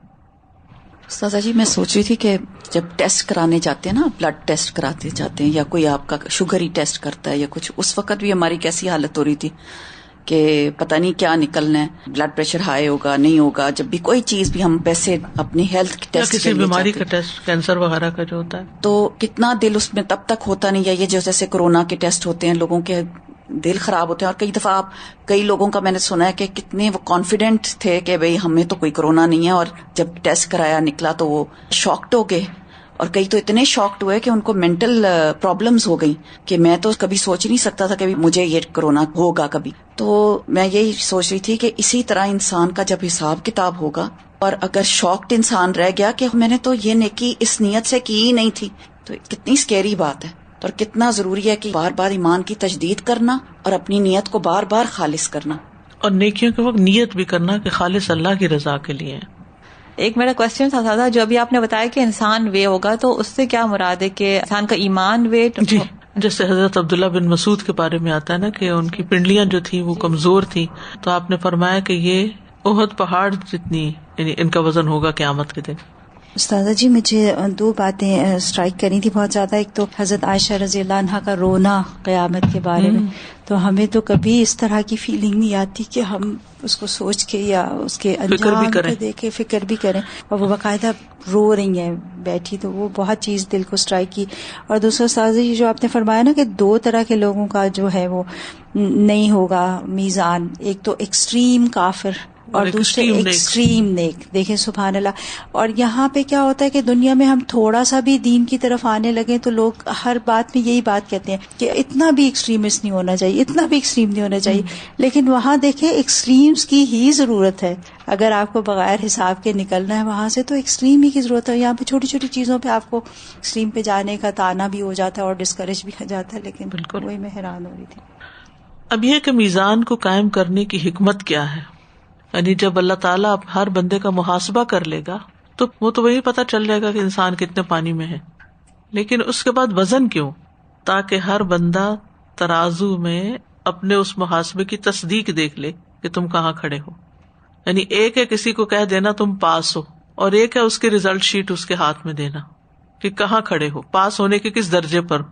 استاذہ جی، میں سوچ رہی تھی کہ جب ٹیسٹ کرانے جاتے ہیں نا، بلڈ ٹیسٹ کراتے جاتے ہیں یا کوئی آپ کا شوگر ہی ٹیسٹ کرتا ہے یا کچھ، اس وقت بھی ہماری کیسی حالت ہو رہی تھی کہ پتہ نہیں کیا نکلنا ہے، بلڈ پریشر ہائی ہوگا نہیں ہوگا. جب بھی کوئی چیز بھی ہم پیسے اپنی ہیلتھ ٹیسٹ، کسی بیماری کا ٹیسٹ، کینسر وغیرہ کا جو ہوتا ہے، تو کتنا دل اس میں تب تک ہوتا نہیں. یا یہ جو جیسے کورونا کے ٹیسٹ ہوتے ہیں لوگوں کے دل خراب ہوتے ہیں. اور کئی دفعہ کئی لوگوں کا میں نے سنا ہے کہ کتنے وہ کانفیڈنٹ تھے کہ بھئی ہمیں تو کوئی کرونا نہیں ہے، اور جب ٹیسٹ کرایا نکلا تو وہ شاکڈ ہو گئے. اور کئی تو اتنے شاکڈ ہوئے کہ ان کو مینٹل پرابلمز ہو گئی کہ میں تو کبھی سوچ ہی نہیں سکتا تھا کہ مجھے یہ کرونا ہوگا کبھی. تو میں یہی سوچ رہی تھی کہ اسی طرح انسان کا جب حساب کتاب ہوگا، اور اگر شاکڈ انسان رہ گیا کہ میں نے تو یہ نیکی اس نیت سے کی ہی نہیں تھی، تو کتنی سکیری بات ہے. اور کتنا ضروری ہے کہ بار بار ایمان کی تجدید کرنا اور اپنی نیت کو بار بار خالص کرنا، اور نیکیوں کے وقت نیت بھی کرنا کہ خالص اللہ کی رضا کے لیے. ایک میرا کوشچن تھا جو ابھی آپ نے بتایا کہ انسان وے ہوگا، تو اس سے کیا مراد ہے کہ انسان کا ایمان ویٹ؟ جی، جیسے حضرت عبداللہ بن مسعود کے بارے میں آتا ہے نا کہ ان کی پنڈلیاں جو تھی وہ کمزور تھی، تو آپ نے فرمایا کہ یہ احد پہاڑ جتنی یعنی ان کا وزن ہوگا قیامت کے دن. استاذہ جی مجھے دو باتیں اسٹرائک کرنی تھی بہت زیادہ. ایک تو حضرت عائشہ رضی اللہ عنہا کا رونا قیامت کے بارے میں، تو ہمیں تو کبھی اس طرح کی فیلنگ نہیں آتی کہ ہم اس کو سوچ کے یا اس کے انجام کو دیکھے فکر بھی کریں، اور وہ باقاعدہ رو رہی ہیں بیٹھی، تو وہ بہت چیز دل کو اسٹرائک کی. اور دوسرا استاذہ جی جو آپ نے فرمایا نا کہ دو طرح کے لوگوں کا جو ہے وہ نہیں ہوگا میزان، ایک تو ایکسٹریم کافر اور دوسرے ایکسٹریم نیک. دیکھیں سبحان اللہ. اور یہاں پہ کیا ہوتا ہے کہ دنیا میں ہم تھوڑا سا بھی دین کی طرف آنے لگے تو لوگ ہر بات میں یہی بات کہتے ہیں کہ اتنا بھی ایکسٹریمسٹ نہیں ہونا چاہیے، اتنا بھی ایکسٹریم نہیں ہونا چاہیے. لیکن وہاں دیکھیں ایکسٹریمز کی ہی ضرورت ہے. اگر آپ کو بغیر حساب کے نکلنا ہے وہاں سے تو ایکسٹریم ہی کی ضرورت ہے. یہاں پہ چھوٹی چھوٹی چیزوں پہ آپ کو ایکسٹریم پہ جانے کا تانا بھی ہو جاتا ہے اور ڈسکریج بھی ہو جاتا ہے. لیکن بالکل وہی میں حیران ہو رہی تھی. اب یہ کہ میزان کو قائم کرنے کی حکمت کیا ہے، یعنی جب اللہ تعالیٰ ہر بندے کا محاسبہ کر لے گا تو وہ تو وہی پتہ چل جائے گا کہ انسان کتنے پانی میں ہے. لیکن اس کے بعد وزن کیوں؟ تاکہ ہر بندہ ترازو میں اپنے اس محاسبے کی تصدیق دیکھ لے کہ تم کہاں کھڑے ہو. یعنی ایک ہے کسی کو کہہ دینا تم پاس ہو، اور ایک ہے اس کی ریزلٹ شیٹ اس کے ہاتھ میں دینا کہ کہاں کھڑے ہو، پاس ہونے کے کس درجے پر،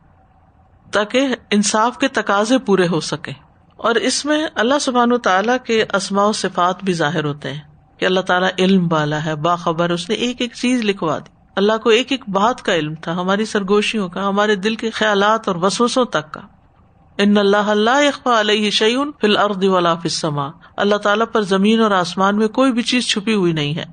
تاکہ انصاف کے تقاضے پورے ہو سکیں. اور اس میں اللہ سبحانہ تعالیٰ کے اسماء و صفات بھی ظاہر ہوتے ہیں کہ اللہ تعالیٰ علم والا ہے، باخبر. اس نے ایک ایک چیز لکھوا دی. اللہ کو ایک ایک بات کا علم تھا، ہماری سرگوشیوں کا، ہمارے دل کے خیالات اور وسوسوں تک کا. ان اللہ لا یخفی علیہ شیء فی الارض ولا فی السماء. اللہ تعالیٰ پر زمین اور آسمان میں کوئی بھی چیز چھپی ہوئی نہیں ہے.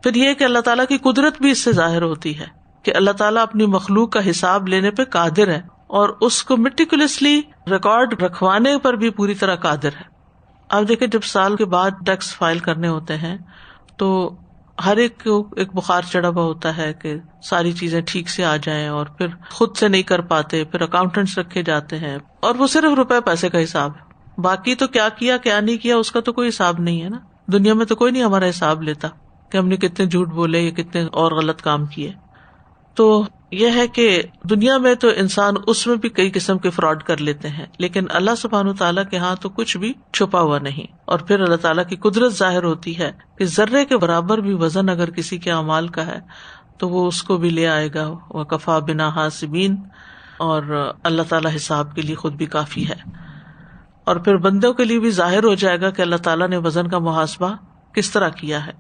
پھر یہ کہ اللہ تعالیٰ کی قدرت بھی اس سے ظاہر ہوتی ہے کہ اللہ تعالیٰ اپنی مخلوق کا حساب لینے پہ قادر ہے، اور اس کو میٹیکولیسلی ریکارڈ رکھوانے پر بھی پوری طرح قادر ہے. آپ دیکھیں جب سال کے بعد ٹیکس فائل کرنے ہوتے ہیں تو ہر ایک کو ایک بخار چڑھا ہوا ہوتا ہے کہ ساری چیزیں ٹھیک سے آ جائیں، اور پھر خود سے نہیں کر پاتے، پھر اکاؤنٹنٹس رکھے جاتے ہیں، اور وہ صرف روپے پیسے کا حساب ہے. باقی تو کیا کیا کیا نہیں کیا اس کا تو کوئی حساب نہیں ہے نا. دنیا میں تو کوئی نہیں ہمارا حساب لیتا کہ ہم نے کتنے جھوٹ بولے یا کتنے اور غلط کام کیے. تو یہ ہے کہ دنیا میں تو انسان اس میں بھی کئی قسم کے فراڈ کر لیتے ہیں، لیکن اللہ سبحانہ تعالیٰ کے ہاں تو کچھ بھی چھپا ہوا نہیں. اور پھر اللہ تعالیٰ کی قدرت ظاہر ہوتی ہے کہ ذرے کے برابر بھی وزن اگر کسی کے اعمال کا ہے تو وہ اس کو بھی لے آئے گا. وَكَفَى بِنَا حَاسِبِينَ. اور اللہ تعالیٰ حساب کے لیے خود بھی کافی ہے. اور پھر بندوں کے لیے بھی ظاہر ہو جائے گا کہ اللہ تعالیٰ نے وزن کا محاسبہ کس طرح کیا ہے.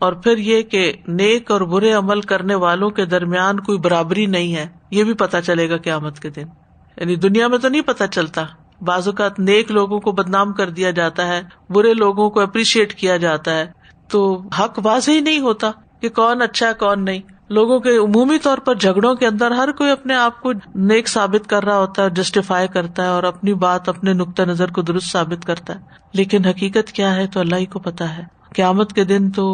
اور پھر یہ کہ نیک اور برے عمل کرنے والوں کے درمیان کوئی برابری نہیں ہے، یہ بھی پتہ چلے گا قیامت کے دن. یعنی دنیا میں تو نہیں پتہ چلتا، بعض اوقات نیک لوگوں کو بدنام کر دیا جاتا ہے، برے لوگوں کو اپریشیٹ کیا جاتا ہے، تو حق واضح ہی نہیں ہوتا کہ کون اچھا ہے کون نہیں. لوگوں کے عمومی طور پر جھگڑوں کے اندر ہر کوئی اپنے آپ کو نیک ثابت کر رہا ہوتا ہے، جسٹیفائی کرتا ہے اور اپنی بات اپنے نقطہ نظر کو درست ثابت کرتا ہے. لیکن حقیقت کیا ہے تو اللہ ہی کو پتا ہے. قیامت کے دن تو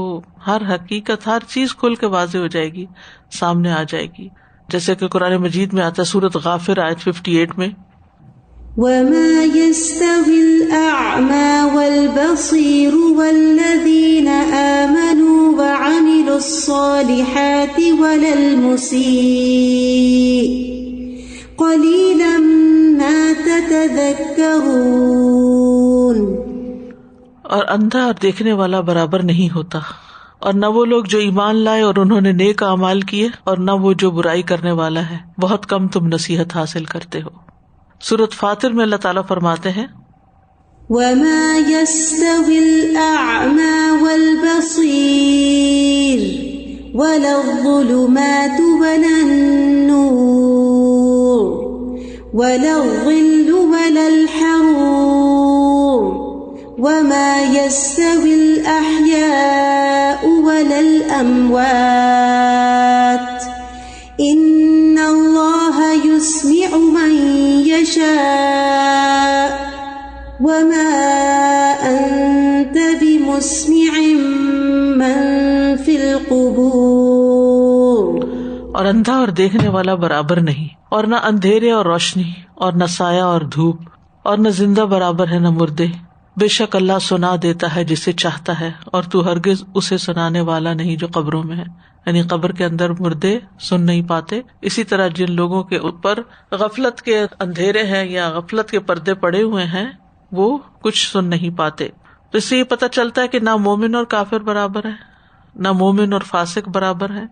ہر حقیقت، ہر چیز کھل کے واضح ہو جائے گی، سامنے آ جائے گی. جیسے کہ قرآن مجید میں آتا ہے سورۃ غافر آیت 58 میں، وَمَا يَسْتَوِي الْأَعْمَى وَالْبَصِيرُ وَالَّذِينَ آمَنُوا وَعَمِلُوا الصَّالِحَاتِ وَلَا الْمُسِيءُ قَلِيلًا مَا تَتَذَكَّرُونَ. اور اندھا اور دیکھنے والا برابر نہیں ہوتا، اور نہ وہ لوگ جو ایمان لائے اور انہوں نے نیک اعمال کیے، اور نہ وہ جو برائی کرنے والا ہے. بہت کم تم نصیحت حاصل کرتے ہو. سورۃ فاطر میں اللہ تعالیٰ فرماتے ہیں وَمَا يَسْتَوِي الْأَعْمَى وَالْبَصِيرُ وَلَا الظُّلُمَاتُ وَلَا النُّورُ ولا الظل ولا الحرور وما يستوي الأحياء ولا الأموات إن الله يسمع من يشاء وما أنت بمسمع من في القبور. اور اندھا اور دیکھنے والا برابر نہیں، اور نہ اندھیرے اور روشنی، اور نہ سایہ اور دھوپ، اور نہ زندہ برابر ہے نہ مردے. بے شک اللہ سنا دیتا ہے جسے چاہتا ہے، اور تو ہرگز اسے سنانے والا نہیں جو قبروں میں ہے. یعنی قبر کے اندر مردے سن نہیں پاتے. اسی طرح جن لوگوں کے اوپر غفلت کے اندھیرے ہیں یا غفلت کے پردے پڑے ہوئے ہیں وہ کچھ سن نہیں پاتے. تو اس سے یہ پتہ چلتا ہے کہ نہ مومن اور کافر برابر ہے، نہ مومن اور فاسق برابر ہے.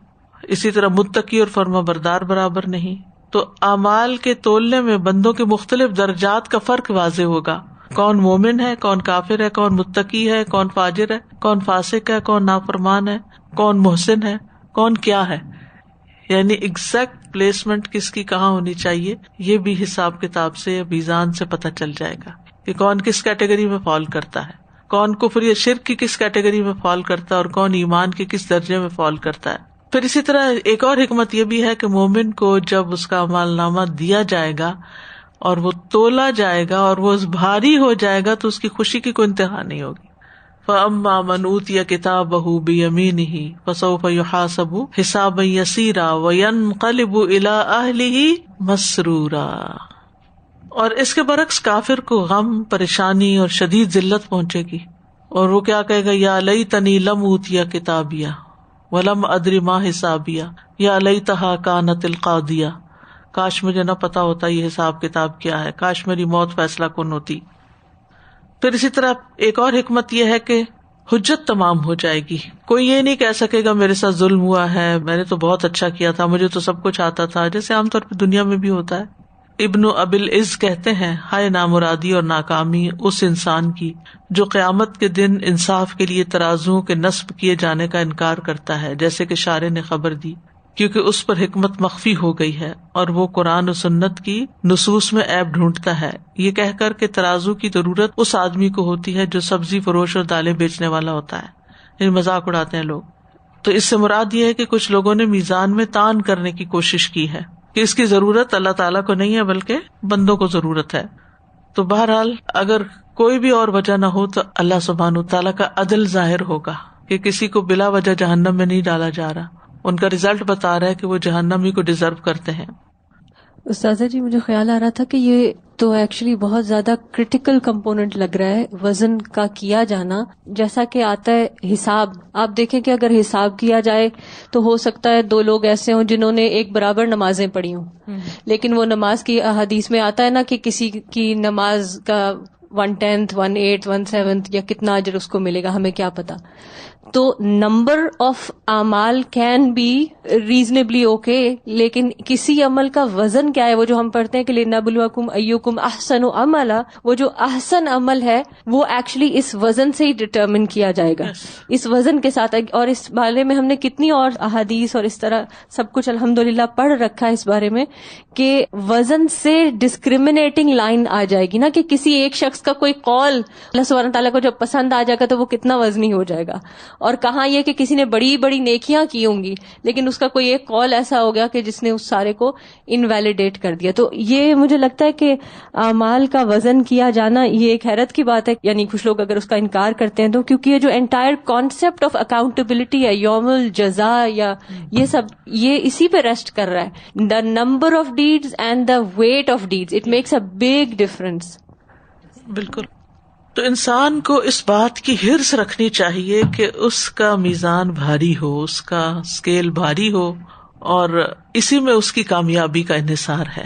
اسی طرح متقی اور فرما بردار برابر نہیں. تو اعمال کے تولنے میں بندوں کے مختلف درجات کا فرق واضح ہوگا. کون مومن ہے، کون کافر ہے، کون متقی ہے، کون فاجر ہے، کون فاسق ہے، کون نافرمان ہے، کون محسن ہے، کون کیا ہے. یعنی ایگزیکٹ پلیسمنٹ کس کی کہاں ہونی چاہیے یہ بھی حساب کتاب سے یا میزان سے پتہ چل جائے گا کہ کون کس کیٹیگری میں فال کرتا ہے، کون کفر یا شرک کی کس کیٹیگری میں فال کرتا ہے، اور کون ایمان کے کس درجے میں فال کرتا ہے. پھر اسی طرح ایک اور حکمت یہ بھی ہے کہ مومن کو جب اس کا اعمال نامہ دیا جائے گا اور وہ تولا جائے گا اور وہ بھاری ہو جائے گا تو اس کی خوشی کی کوئی انتہا نہیں ہوگی. فَأَمَّا مَنْ أُوتِيَ كِتَابَهُ بِيَمِينِهِ فَسَوْفَ يُحَاسَبُ حِسَابًا يَسِيرًا وَيَنْقَلِبُ إِلَىٰ أَهْلِهِ مَسْرُورًا. اور اس کے برعکس کافر کو غم، پریشانی اور شدید ذلت پہنچے گی، اور وہ کیا کہے گا، یا لیتنی لم اوتیا کتابیا ولم ادری ما حسابیا یا لیتہا کانت القاضیہ. کاش مجھے نہ پتا ہوتا یہ حساب کتاب کیا ہے، کاش میری موت فیصلہ کن ہوتی. پھر اسی طرح ایک اور حکمت یہ ہے کہ حجت تمام ہو جائے گی. کوئی یہ نہیں کہہ سکے گا میرے ساتھ ظلم ہوا ہے، میں نے تو بہت اچھا کیا تھا، مجھے تو سب کچھ آتا تھا، جیسے عام طور پہ دنیا میں بھی ہوتا ہے. ابن ابی العز کہتے ہیں، ہائے نامرادی اور ناکامی اس انسان کی جو قیامت کے دن انصاف کے لیے ترازوؤں کے نصب کیے جانے کا انکار کرتا ہے، جیسے کہ شارع نے خبر دی، کیونکہ اس پر حکمت مخفی ہو گئی ہے اور وہ قرآن و سنت کی نصوص میں عیب ڈھونڈتا ہے، یہ کہہ کر کہ ترازو کی ضرورت اس آدمی کو ہوتی ہے جو سبزی فروش اور دالیں بیچنے والا ہوتا ہے. یعنی مذاق اڑاتے ہیں لوگ. تو اس سے مراد یہ ہے کہ کچھ لوگوں نے میزان میں تان کرنے کی کوشش کی ہے کہ اس کی ضرورت اللہ تعالیٰ کو نہیں ہے بلکہ بندوں کو ضرورت ہے. تو بہرحال اگر کوئی بھی اور وجہ نہ ہو تو اللہ سبحانہ تعالیٰ کا عدل ظاہر ہوگا کہ کسی کو بلا وجہ جہنم میں نہیں ڈالا جا رہا. ان کا رزلٹ بتا رہا ہے کہ وہ جہنم ہی کو ڈیزرو کرتے ہیں. استاذہ جی مجھے خیال آ رہا تھا کہ یہ تو ایکچولی بہت زیادہ کرٹیکل کمپوننٹ لگ رہا ہے وزن کا کیا جانا. جیسا کہ آتا ہے حساب، آپ دیکھیں کہ اگر حساب کیا جائے تو ہو سکتا ہے 2 لوگ ایسے ہوں جنہوں نے ایک برابر نمازیں پڑھی ہوں، لیکن وہ نماز کی احادیث میں آتا ہے نا کہ کسی کی نماز کا 1/10 1/8 1/7 یا کتنا اجر اس کو ملے گا، ہمیں کیا پتا. تو نمبر آف اعمال کین بی ریزنیبلی اوکے، لیکن کسی عمل کا وزن کیا ہے؟ وہ جو ہم پڑھتے ہیں کہ لِنَبْلُوَكُمْ أَيُّكُمْ أَحْسَنُ عَمَلًا، وہ جو احسن عمل ہے وہ ایکچولی اس وزن سے ہی ڈٹرمن کیا جائے گا، اس وزن کے ساتھ. اور اس بارے میں ہم نے کتنی اور احادیث اور اس طرح سب کچھ الحمدللہ پڑھ رکھا ہے اس بارے میں کہ وزن سے ڈسکریمنیٹنگ لائن آ جائے گی نا، کہ کسی ایک شخص کا کوئی قول اللہ سبحانہ تعالیٰ کو جب پسند آ جائے گا تو وہ کتنا وزنی ہو جائے گا. اور کہاں یہ کہ کسی نے بڑی بڑی نیکیاں کی ہوں گی لیکن اس کا کوئی ایک قول ایسا ہو گیا کہ جس نے اس سارے کو انویلیڈیٹ کر دیا. تو یہ مجھے لگتا ہے کہ اعمال کا وزن کیا جانا یہ ایک حیرت کی بات ہے. یعنی کچھ لوگ اگر اس کا انکار کرتے ہیں تو کیونکہ یہ جو انٹائر کانسیپٹ آف اکاؤنٹیبلٹی ہے، یوم الجزاء یا یہ سب، یہ اسی پہ ریسٹ کر رہا ہے. The number of deeds and the weight of deeds, it makes a big difference. بالکل. تو انسان کو اس بات کی حرص رکھنی چاہیے کہ اس کا میزان بھاری ہو، اس کا اسکیل بھاری ہو، اور اسی میں اس کی کامیابی کا انحصار ہے.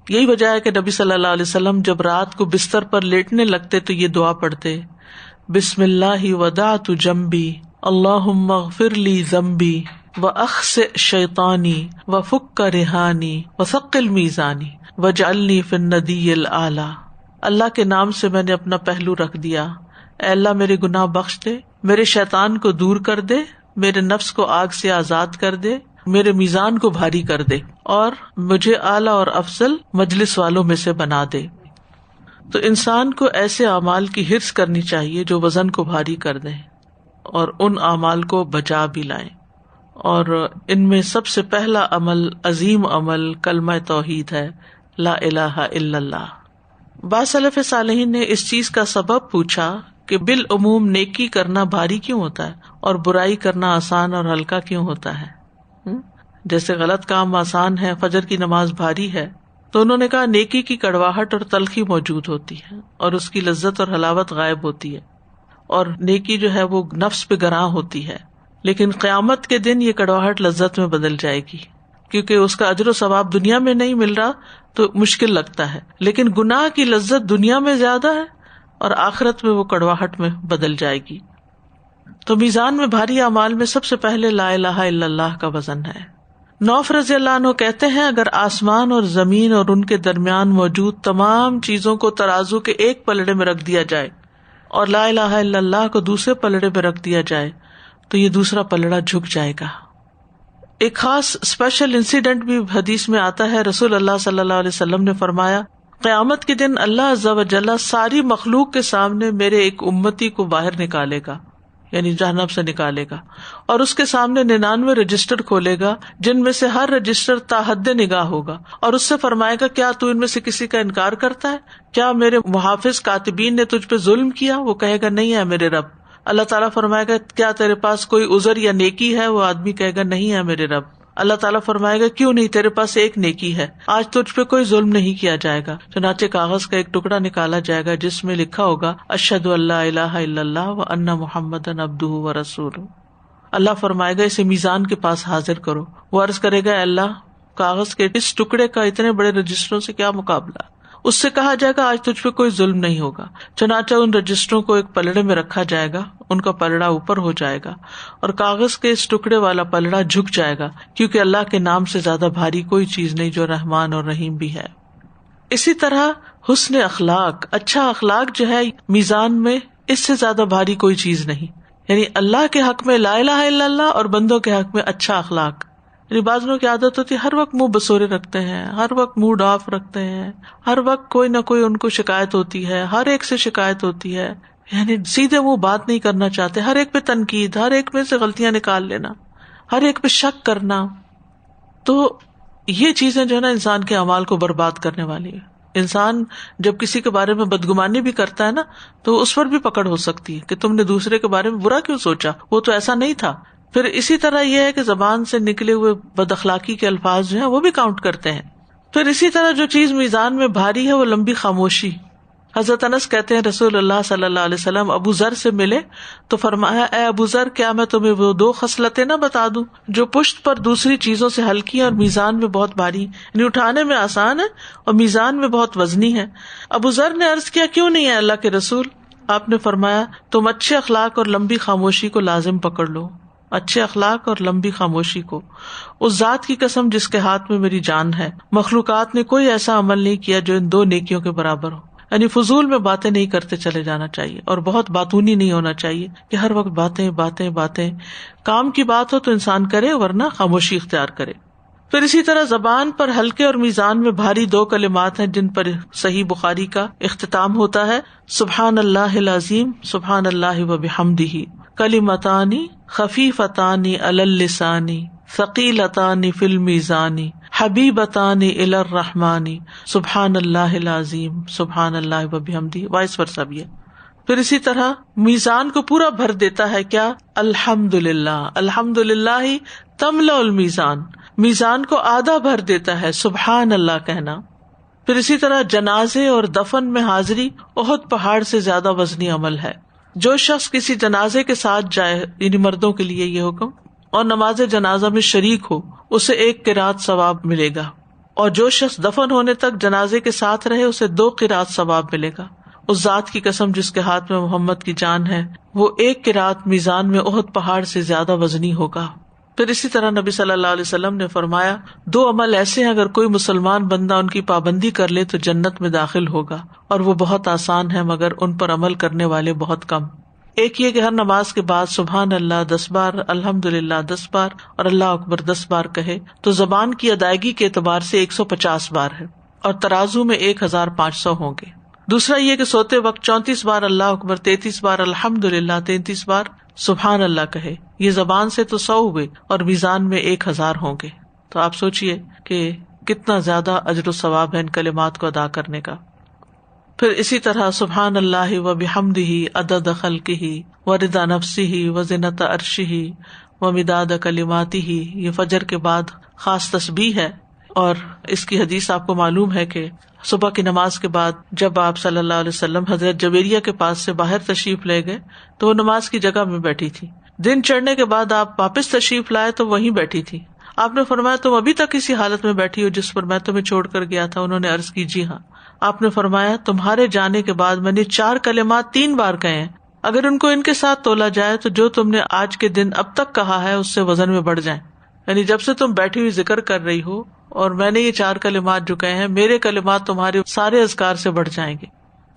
یہی وجہ ہے کہ نبی صلی اللہ علیہ وسلم جب رات کو بستر پر لیٹنے لگتے تو یہ دعا پڑھتے، بسم اللہ وضعت جنبی اللہم اغفر لی ذنبی واخسئ شیطانی وفک رہانی وثقل میزانی واجعلنی فی الندی الاعلی. اللہ کے نام سے میں نے اپنا پہلو رکھ دیا، اے اللہ میرے گناہ بخش دے، میرے شیطان کو دور کر دے، میرے نفس کو آگ سے آزاد کر دے، میرے میزان کو بھاری کر دے اور مجھے اعلیٰ اور افضل مجلس والوں میں سے بنا دے. تو انسان کو ایسے اعمال کی حرص کرنی چاہیے جو وزن کو بھاری کر دیں اور ان اعمال کو بچا بھی لائیں. اور ان میں سب سے پہلا عمل، عظیم عمل، کلمہ توحید ہے، لا الہ الا اللہ. بعض سلف صالحین نے اس چیز کا سبب پوچھا کہ بالعموم نیکی کرنا بھاری کیوں ہوتا ہے اور برائی کرنا آسان اور ہلکا کیوں ہوتا ہے. جیسے غلط کام آسان ہے، فجر کی نماز بھاری ہے، تو انہوں نے کہا نیکی کی کڑواہٹ اور تلخی موجود ہوتی ہے اور اس کی لذت اور حلاوت غائب ہوتی ہے، اور نیکی جو ہے وہ نفس پہ گراں ہوتی ہے. لیکن قیامت کے دن یہ کڑواہٹ لذت میں بدل جائے گی، کیونکہ اس کا اجر و ثواب دنیا میں نہیں مل رہا تو مشکل لگتا ہے. لیکن گناہ کی لذت دنیا میں زیادہ ہے اور آخرت میں وہ کڑواہٹ میں بدل جائے گی. تو میزان میں بھاری اعمال میں سب سے پہلے لا الہ الا اللہ کا وزن ہے. نوف رضی اللہ عنہ کہتے ہیں اگر آسمان اور زمین اور ان کے درمیان موجود تمام چیزوں کو ترازو کے ایک پلڑے میں رکھ دیا جائے اور لا الہ الا اللہ کو دوسرے پلڑے میں رکھ دیا جائے تو یہ دوسرا پلڑا جھک جائے گا. ایک خاص اسپیشل انسیڈنٹ بھی حدیث میں آتا ہے. رسول اللہ صلی اللہ علیہ وسلم نے فرمایا قیامت کے دن اللہ عز و جل ساری مخلوق کے سامنے میرے ایک امتی کو باہر نکالے گا، یعنی جہنم سے نکالے گا، اور اس کے سامنے 99 رجسٹر کھولے گا جن میں سے ہر رجسٹر تا حد نگاہ ہوگا، اور اس سے فرمائے گا کیا تو ان میں سے کسی کا انکار کرتا ہے؟ کیا میرے محافظ کاتبین نے تجھ پہ ظلم کیا؟ وہ کہے گا نہیں ہے میرے رب. اللہ تعالیٰ فرمائے گا کیا تیرے پاس کوئی عذر یا نیکی ہے؟ وہ آدمی کہے گا نہیں ہے میرے رب. اللہ تعالیٰ فرمائے گا کیوں نہیں؟ تیرے پاس ایک نیکی ہے، آج تجھ پہ کوئی ظلم نہیں کیا جائے گا. چنانچہ کاغذ کا ایک ٹکڑا نکالا جائے گا جس میں لکھا ہوگا اشہد ان لا الہ الا اللہ وان محمدا عبدہ ورسولہ. اللہ فرمائے گا اسے میزان کے پاس حاضر کرو. وہ عرض کرے گا اللہ کاغذ کے اس ٹکڑے کا اتنے بڑے رجسٹروں سے کیا مقابلہ؟ اس سے کہا جائے گا آج تجھ پہ کوئی ظلم نہیں ہوگا. چنانچہ ان رجسٹروں کو ایک پلڑے میں رکھا جائے گا، ان کا پلڑا اوپر ہو جائے گا اور کاغذ کے اس ٹکڑے والا پلڑا جھک جائے گا، کیونکہ اللہ کے نام سے زیادہ بھاری کوئی چیز نہیں جو رحمان اور رحیم بھی ہے. اسی طرح حسن اخلاق، اچھا اخلاق جو ہے میزان میں اس سے زیادہ بھاری کوئی چیز نہیں. یعنی اللہ کے حق میں لا الہ الا اللہ اور بندوں کے حق میں اچھا اخلاق. یعنی بعض لوگوں کی عادت ہوتی ہے ہر وقت منہ بسورے رکھتے ہیں، ہر وقت موڈ آف رکھتے ہیں، ہر وقت کوئی نہ کوئی ان کو شکایت ہوتی ہے، ہر ایک سے شکایت ہوتی ہے، یعنی سیدھے منہ بات نہیں کرنا چاہتے، ہر ایک پہ تنقید، ہر ایک میں سے غلطیاں نکال لینا، ہر ایک پہ شک کرنا. تو یہ چیزیں جو ہے نا انسان کے اعمال کو برباد کرنے والی ہے. انسان جب کسی کے بارے میں بدگمانی بھی کرتا ہے نا تو اس پر بھی پکڑ ہو سکتی ہے کہ تم نے دوسرے کے بارے میں برا کیوں سوچا، وہ تو ایسا نہیں تھا. پھر اسی طرح یہ ہے کہ زبان سے نکلے ہوئے بد اخلاقی کے الفاظ جو ہیں وہ بھی کاؤنٹ کرتے ہیں. پھر اسی طرح جو چیز میزان میں بھاری ہے وہ لمبی خاموشی. حضرت انس کہتے ہیں رسول اللہ صلی اللہ علیہ وسلم ابو ذر سے ملے تو فرمایا اے ابو ذر کیا میں تمہیں وہ 2 خصلتیں نہ بتا دوں جو پشت پر دوسری چیزوں سے ہلکی اور میزان میں بہت بھاری، یعنی اٹھانے میں آسان ہے اور میزان میں بہت وزنی ہے. ابو ذر نے عرض کیا کیوں نہیں ہے اللہ کے رسول؟ آپ نے فرمایا تم اچھے اخلاق اور لمبی خاموشی کو لازم پکڑ لو. اچھے اخلاق اور لمبی خاموشی کو. اس ذات کی قسم جس کے ہاتھ میں میری جان ہے، مخلوقات نے کوئی ایسا عمل نہیں کیا جو ان 2 نیکیوں کے برابر ہو. یعنی فضول میں باتیں نہیں کرتے چلے جانا چاہیے اور بہت باتونی نہیں ہونا چاہیے کہ ہر وقت باتیں باتیں باتیں. کام کی بات ہو تو انسان کرے ورنہ خاموشی اختیار کرے. پھر اسی طرح زبان پر ہلکے اور میزان میں بھاری 2 کلمات ہیں جن پر صحیح بخاری کا اختتام ہوتا ہے سبحان اللہ العظیم سبحان اللہ وبحمدہ کلمتان خفیفتان علی اللسان ثقیلتان فی المیزان حبیبتان الی الرحمن سبحان اللہ العظیم سبحان اللہ وبحمدہ وائس ورثہ بھی ہے. پھر اسی طرح میزان کو پورا بھر دیتا ہے کیا؟ الحمدللہ. الحمدللہ تملأ المیزان، میزان کو آدھا بھر دیتا ہے سبحان اللہ کہنا. پھر اسی طرح جنازے اور دفن میں حاضری احد پہاڑ سے زیادہ وزنی عمل ہے. جو شخص کسی جنازے کے ساتھ جائے، یعنی مردوں کے لیے یہ حکم، اور نماز جنازہ میں شریک ہو اسے 1 قرات ثواب ملے گا، اور جو شخص دفن ہونے تک جنازے کے ساتھ رہے اسے 2 قرات ثواب ملے گا. اس ذات کی قسم جس کے ہاتھ میں محمد کی جان ہے، وہ 1 قرات میزان میں احد پہاڑ سے زیادہ وزنی ہوگا. پھر اسی طرح نبی صلی اللہ علیہ وسلم نے فرمایا 2 عمل ایسے ہیں اگر کوئی مسلمان بندہ ان کی پابندی کر لے تو جنت میں داخل ہوگا، اور وہ بہت آسان ہے مگر ان پر عمل کرنے والے بہت کم. ایک یہ کہ ہر نماز کے بعد سبحان اللہ 10 بار، الحمدللہ 10 بار اور اللہ اکبر 10 بار کہے تو زبان کی ادائیگی کے اعتبار سے 150 بار ہے اور ترازو میں 1500 ہوں گے۔ دوسرا یہ کہ سوتے وقت 34 بار اللہ اکبر، 33 بار الحمدللہ، 33 بار سبحان اللہ کہے۔ یہ زبان سے تو 100 ہوئے اور میزان میں 1000 ہوں گے۔ تو آپ سوچئے کہ کتنا زیادہ اجر و ثواب ہے ان کلمات کو ادا کرنے کا۔ پھر اسی طرح سبحان اللہ و بحمدہ عدد خلقہ و رضا نفسہ و زنۃ عرشہ و مداد کلماتہ، یہ فجر کے بعد خاص تسبیح ہے۔ اور اس کی حدیث آپ کو معلوم ہے کہ صبح کی نماز کے بعد جب آپ صلی اللہ علیہ وسلم حضرت جویریہ کے پاس سے باہر تشریف لے گئے تو وہ نماز کی جگہ میں بیٹھی تھی۔ دن چڑھنے کے بعد آپ واپس تشریف لائے تو وہیں بیٹھی تھی۔ آپ نے فرمایا تم ابھی تک اسی حالت میں بیٹھی ہو جس پر میں تمہیں چھوڑ کر گیا تھا؟ انہوں نے عرض کی جی ہاں۔ آپ نے فرمایا تمہارے جانے کے بعد میں نے 4 کلمات 3 بار کہے ہیں، اگر ان کو ان کے ساتھ تولا جائے تو جو تم نے آج کے دن اب تک کہا ہے اس سے وزن میں بڑھ جائیں۔ یعنی جب سے تم بیٹھی ہوئی ذکر کر رہی ہو اور میں نے یہ 4 کلمات جو کہے ہیں، میرے کلمات تمہارے سارے اذکار سے بڑھ جائیں گے۔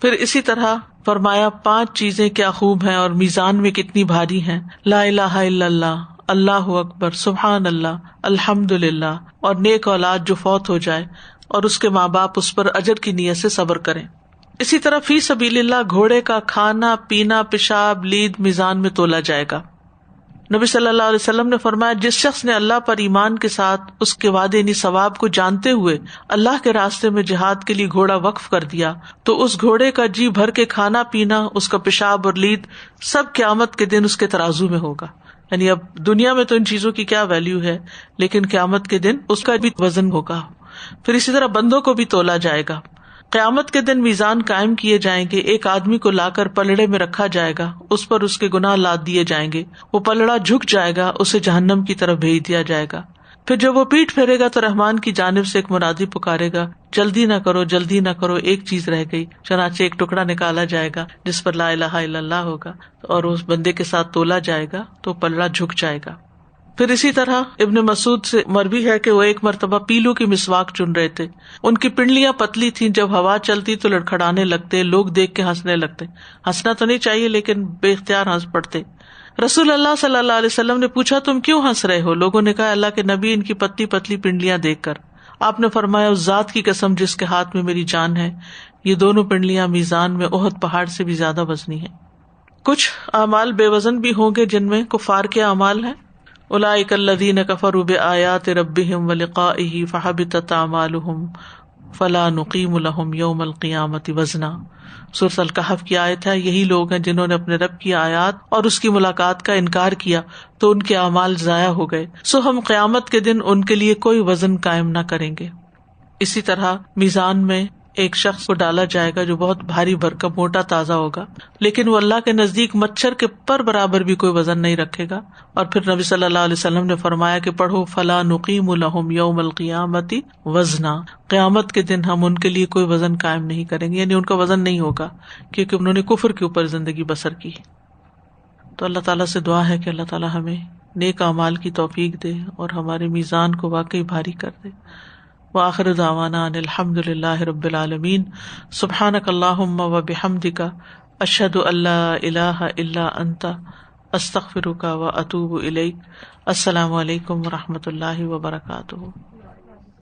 پھر اسی طرح فرمایا 5 چیزیں کیا خوب ہیں اور میزان میں کتنی بھاری ہیں، لا الہ الا اللہ، اللہ اکبر، سبحان اللہ، الحمدللہ، اور نیک اولاد جو فوت ہو جائے اور اس کے ماں باپ اس پر اجر کی نیت سے صبر کریں۔ اسی طرح فی سبیل اللہ گھوڑے کا کھانا پینا پیشاب لید میزان میں تولا جائے گا۔ نبی صلی اللہ علیہ وسلم نے فرمایا جس شخص نے اللہ پر ایمان کے ساتھ اس کے وعدے یعنی ثواب کو جانتے ہوئے اللہ کے راستے میں جہاد کے لیے گھوڑا وقف کر دیا تو اس گھوڑے کا جی بھر کے کھانا پینا، اس کا پیشاب اور لید سب قیامت کے دن اس کے ترازو میں ہوگا۔ یعنی اب دنیا میں تو ان چیزوں کی کیا ویلیو ہے، لیکن قیامت کے دن اس کا بھی وزن ہوگا۔ پھر اسی طرح بندوں کو بھی تولا جائے گا۔ قیامت کے دن میزان قائم کیے جائیں گے، ایک آدمی کو لا کر پلڑے میں رکھا جائے گا، اس پر اس کے گناہ لاد دیے جائیں گے، وہ پلڑا جھک جائے گا، اسے جہنم کی طرف بھیج دیا جائے گا۔ پھر جب وہ پیٹ پھیرے گا تو رحمان کی جانب سے ایک منادی پکارے گا، جلدی نہ کرو جلدی نہ کرو، ایک چیز رہ گئی۔ چنانچہ ایک ٹکڑا نکالا جائے گا جس پر لا الہ الا اللہ ہوگا اور اس بندے کے ساتھ تولا جائے گا تو پلڑا جھک جائے گا۔ پھر اسی طرح ابن مسعود سے مروی ہے کہ وہ ایک مرتبہ پیلو کی مسواک چن رہے تھے، ان کی پنڈلیاں پتلی تھیں، جب ہوا چلتی تو لڑکھڑانے لگتے، لوگ دیکھ کے ہنسنے لگتے۔ ہنسنا تو نہیں چاہیے لیکن بے اختیار ہنس پڑتے۔ رسول اللہ صلی اللہ علیہ وسلم نے پوچھا تم کیوں ہنس رہے ہو؟ لوگوں نے کہا اللہ کے نبی ان کی پتلی پتلی پنڈلیاں دیکھ کر۔ آپ نے فرمایا اس ذات کی قسم جس کے ہاتھ میں میری جان ہے، یہ دونوں پنڈلیاں میزان میں احد پہاڑ سے بھی زیادہ وزنی ہیں۔ کچھ اعمال بے وزن بھی ہوں گے جن میں کفار کے اعمال ہیں۔ اولئک الذین کفروا بآیات ربہم ولقائہ فحبطت اعمالہم فلا نقیم لہم یوم القیامۃ وزنا۔ سورۃ الکہف کی آیت ہے، یہی لوگ ہیں جنہوں نے اپنے رب کی آیات اور اس کی ملاقات کا انکار کیا تو ان کے اعمال ضائع ہو گئے، سو ہم قیامت کے دن ان کے لیے کوئی وزن قائم نہ کریں گے۔ اسی طرح میزان میں ایک شخص کو ڈالا جائے گا جو بہت بھاری بھرکم موٹا تازہ ہوگا، لیکن وہ اللہ کے نزدیک مچھر کے پر برابر بھی کوئی وزن نہیں رکھے گا۔ اور پھر نبی صلی اللہ علیہ وسلم نے فرمایا کہ پڑھو فلا نقیم لہم یوم القیامۃ وزنا، قیامت کے دن ہم ان کے لیے کوئی وزن قائم نہیں کریں گے، یعنی ان کا وزن نہیں ہوگا کیونکہ انہوں نے کفر کے اوپر زندگی بسر کی۔ تو اللہ تعالیٰ سے دعا ہے کہ اللہ تعالیٰ ہمیں نیک اعمال کی توفیق دے اور ہمارے میزان کو واقعی بھاری کر دے۔ وآخر دعوانا ان الحمد للہ رب العالمین۔ سبحانک اللہم وبحمدک، اشہد ان لا الہ الا انت، استغفرک واتوب الیک۔ السلام علیکم ورحمۃ اللہ وبرکاتہ۔